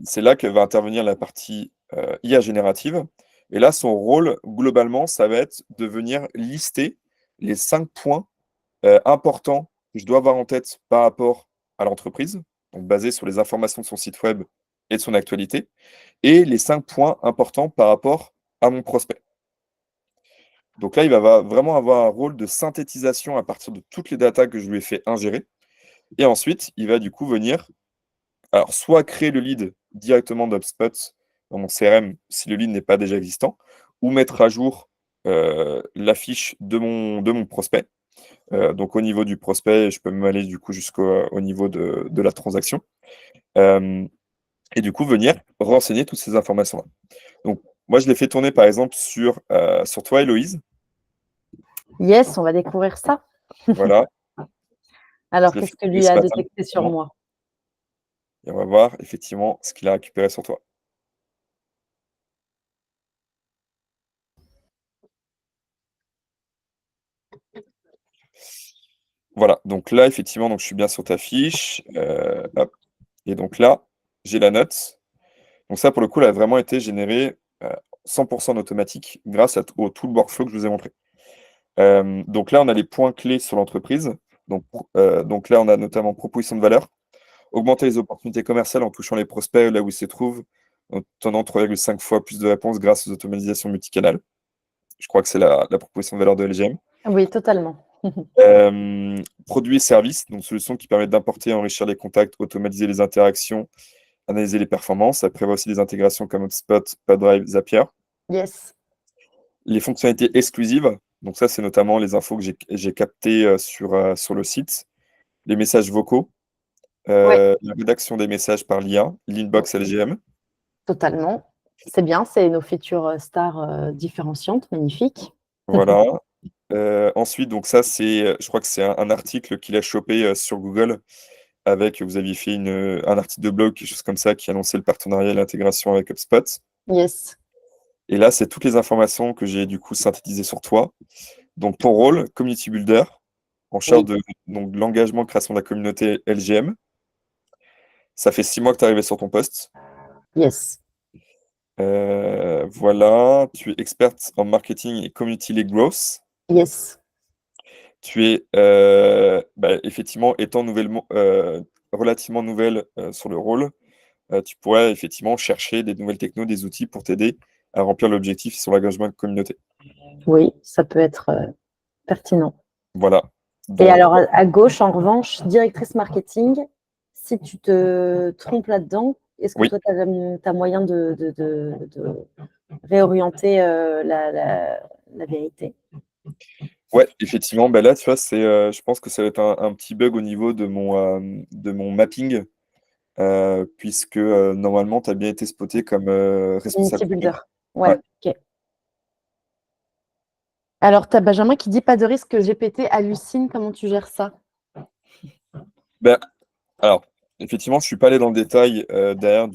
S1: c'est là que va intervenir la partie IA générative. Et là, son rôle, globalement, ça va être de venir lister les 5 points importants que je dois avoir en tête par rapport à l'entreprise, donc basé sur les informations de son site web et de son actualité, et les 5 points importants par rapport à mon prospect. Donc là, il va vraiment avoir un rôle de synthétisation à partir de toutes les datas que je lui ai fait ingérer. Et ensuite, il va du coup venir, alors soit créer le lead directement d'HubSpot dans mon CRM si le lead n'est pas déjà existant, ou mettre à jour la fiche de mon prospect. Donc au niveau du prospect, je peux même aller du coup jusqu'au niveau de la transaction. Et du coup, venir renseigner toutes ces informations-là. Donc moi, je l'ai fait tourner par exemple sur toi, Héloïse.
S2: Yes, on va découvrir ça.
S1: Voilà.
S2: Alors,
S1: Je l'ai fait
S2: qu'est-ce que
S1: tourner
S2: lui
S1: ce
S2: a
S1: matin,
S2: détecté sur
S1: justement.
S2: moi?
S1: Et on va voir effectivement ce qu'il a récupéré sur toi. Voilà, donc là, effectivement, donc je suis bien sur ta fiche. Hop. Et donc là, j'ai la note. Donc ça, pour le coup, elle a vraiment été générée 100% en automatique grâce au tool workflow que je vous ai montré. Donc là, on a les points clés sur l'entreprise. Donc là, on a notamment proposition de valeur, augmenter les opportunités commerciales en touchant les prospects là où ils se trouvent, en obtenant 3,5 fois plus de réponses grâce aux automatisations multicanales. Je crois que c'est la proposition de valeur de LGM.
S2: Oui, totalement.
S1: Produits et services, donc solutions qui permettent d'importer et enrichir les contacts, automatiser les interactions, analyser les performances. Ça prévoit aussi des intégrations comme HubSpot, Pipedrive, Zapier.
S2: Yes.
S1: Les fonctionnalités exclusives, donc ça, c'est notamment les infos que j'ai captées sur le site. Les messages vocaux,
S2: Oui,
S1: la rédaction des messages par l'IA, l'inbox LGM.
S2: totalement. C'est bien, c'est nos features stars différenciantes, magnifiques.
S1: Voilà. Ensuite, donc ça, je crois que c'est un article qu'il a chopé sur Google vous aviez fait un article de blog, quelque chose comme ça, qui annonçait le partenariat et l'intégration avec HubSpot.
S2: Yes.
S1: Et là, c'est toutes les informations que j'ai du coup synthétisées sur toi. Donc, ton rôle, community builder, en charge
S2: Oui.
S1: de l'engagement, création de la communauté LGM. Ça fait 6 mois que tu es arrivé sur ton poste.
S2: Yes.
S1: Voilà, tu es experte en marketing et community led growth.
S2: Yes.
S1: Tu es effectivement, étant relativement nouvelle sur le rôle, tu pourrais effectivement chercher des nouvelles technos, des outils pour t'aider à remplir l'objectif sur l'engagement de communauté.
S2: Oui, ça peut être pertinent.
S1: Voilà.
S2: Et
S1: Donc,
S2: alors, à gauche, en revanche, directrice marketing, si tu te trompes là-dedans, est-ce que
S1: oui,
S2: toi, tu as moyen de réorienter la vérité?
S1: ouais, effectivement, ben là, tu vois, je pense que ça va être un petit bug au niveau de mon mapping, puisque normalement, tu as bien été spoté comme responsable.
S2: Community builder.
S1: Ouais.
S2: Ouais, ok. Alors, tu as Benjamin qui dit pas de risque que GPT hallucine. Comment tu gères ça?
S1: Ben, alors, effectivement, je ne suis pas allé dans le détail derrière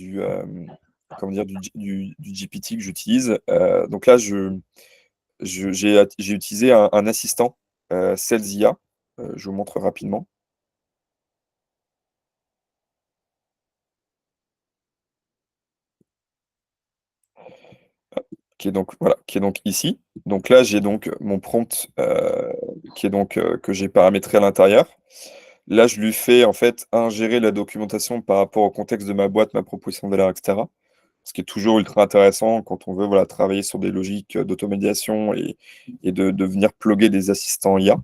S1: comment dire, du GPT que j'utilise. Donc là, j'ai utilisé un assistant, Sales IA. Je vous montre rapidement. Qui est donc ici. Donc là, j'ai donc mon prompt qui est donc que j'ai paramétré à l'intérieur. Là, je lui fais en fait ingérer la documentation par rapport au contexte de ma boîte, ma proposition de valeur, etc. Ce qui est toujours ultra intéressant quand on veut voilà, travailler sur des logiques d'automatisation et de venir plugger des assistants IA.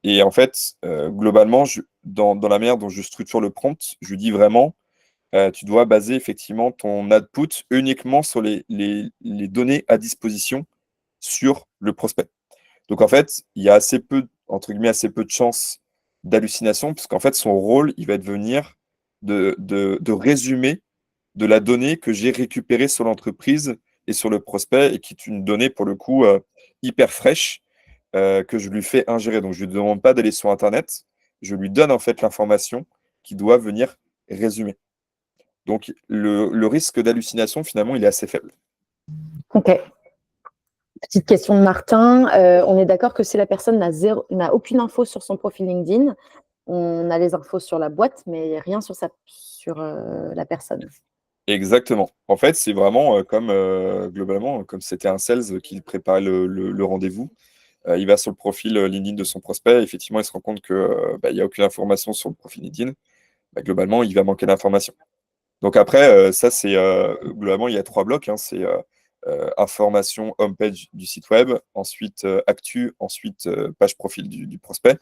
S1: Et en fait, globalement, dans la manière dont je structure le prompt, je lui dis vraiment tu dois baser effectivement ton output uniquement sur les données à disposition sur le prospect. Donc en fait, il y a assez peu, entre guillemets, assez peu de chances d'hallucination, parce qu'en fait, son rôle, il va devenir de résumer de la donnée que j'ai récupérée sur l'entreprise et sur le prospect, et qui est une donnée, pour le coup, hyper fraîche, que je lui fais ingérer. Donc je ne lui demande pas d'aller sur Internet, je lui donne en fait l'information qui doit venir résumer. Donc, le risque d'hallucination, finalement, il est assez faible.
S2: Ok. Petite question de Martin. On est d'accord que si la personne n'a aucune info sur son profil LinkedIn, on a les infos sur la boîte, mais rien sur la personne.
S1: Exactement. En fait, c'est vraiment globalement, comme c'était un sales qui prépare le rendez-vous. Il va sur le profil LinkedIn de son prospect. Effectivement, il se rend compte que il n'y a aucune information sur le profil LinkedIn. Globalement, il va manquer d'informations. Donc après, ça, c'est globalement, il y a 3 blocs, hein. C'est information, homepage du site web, ensuite actu, ensuite page profil du prospect.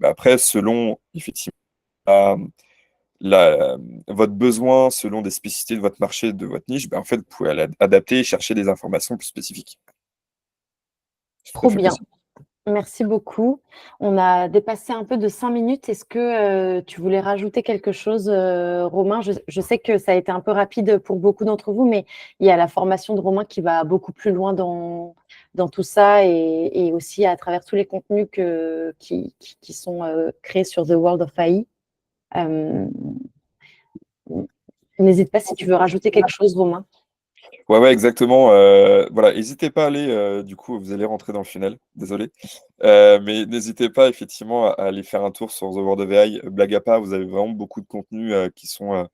S1: Après, selon effectivement la- la- votre besoin, selon des spécificités de votre marché, de votre niche, en fait, vous pouvez adapter et chercher des informations plus spécifiques. C'est tout à
S2: Trop
S1: fait
S2: bien.
S1: possible.
S2: Merci beaucoup. On a dépassé un peu de 5 minutes. Est-ce que tu voulais rajouter quelque chose, Romain? Je sais que ça a été un peu rapide pour beaucoup d'entre vous, mais il y a la formation de Romain qui va beaucoup plus loin dans tout ça et aussi à travers tous les contenus qui sont créés sur The World of AI. Euh, N'hésite pas si tu veux rajouter quelque chose, Romain.
S1: Ouais, exactement. Voilà, n'hésitez pas à aller, du coup, vous allez rentrer dans le funnel, désolé. Mais n'hésitez pas effectivement à aller faire un tour sur The World of AI. Blague à part, vous avez vraiment beaucoup de contenus qui sont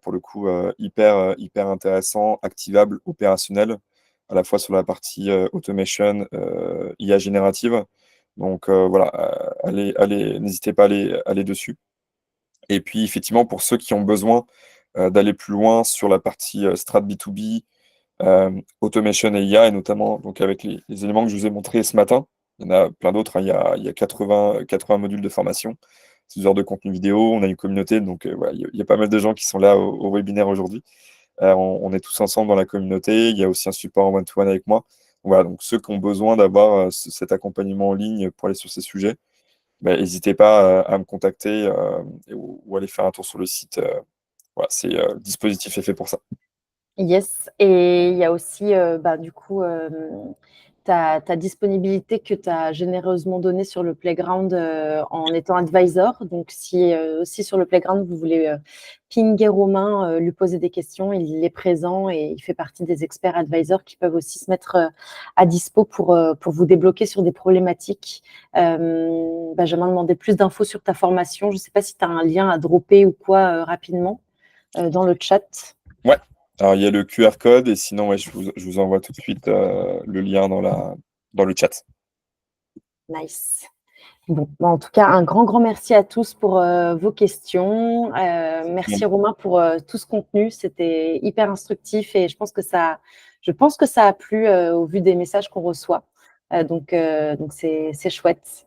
S1: pour le coup hyper intéressants, activables, opérationnels, à la fois sur la partie automation, IA générative. Donc voilà, n'hésitez pas à aller dessus. Et puis effectivement, pour ceux qui ont besoin d'aller plus loin sur la partie strat B2B, automation et IA, et notamment donc avec les éléments que je vous ai montrés ce matin. Il y en a plein d'autres, hein. Il y a 80 modules de formation, 6 heures de contenu vidéo, on a une communauté, donc voilà, il y a pas mal de gens qui sont là au webinaire aujourd'hui. On est tous ensemble dans la communauté, il y a aussi un support en one-to-one avec moi. Voilà, donc ceux qui ont besoin d'avoir cet accompagnement en ligne pour aller sur ces sujets, n'hésitez pas à me contacter ou aller faire un tour sur le site. Voilà, le dispositif est fait pour ça.
S2: Yes, et il y a aussi du coup ta disponibilité que tu as généreusement donnée sur le Playground en étant advisor. Donc, si aussi sur le Playground, vous voulez pinguer Romain, lui poser des questions, il est présent et il fait partie des experts advisors qui peuvent aussi se mettre à dispo pour vous débloquer sur des problématiques. Benjamin demandait plus d'infos sur ta formation. Je ne sais pas si tu as un lien à dropper ou quoi rapidement dans le chat.
S1: Ouais. Alors, il y a le QR code et sinon, ouais, je vous envoie tout de suite le lien dans le chat.
S2: Nice. Bon, en tout cas, un grand merci à tous pour vos questions. Merci Romain pour tout ce contenu. C'était hyper instructif et je pense que ça a plu au vu des messages qu'on reçoit. Donc c'est chouette.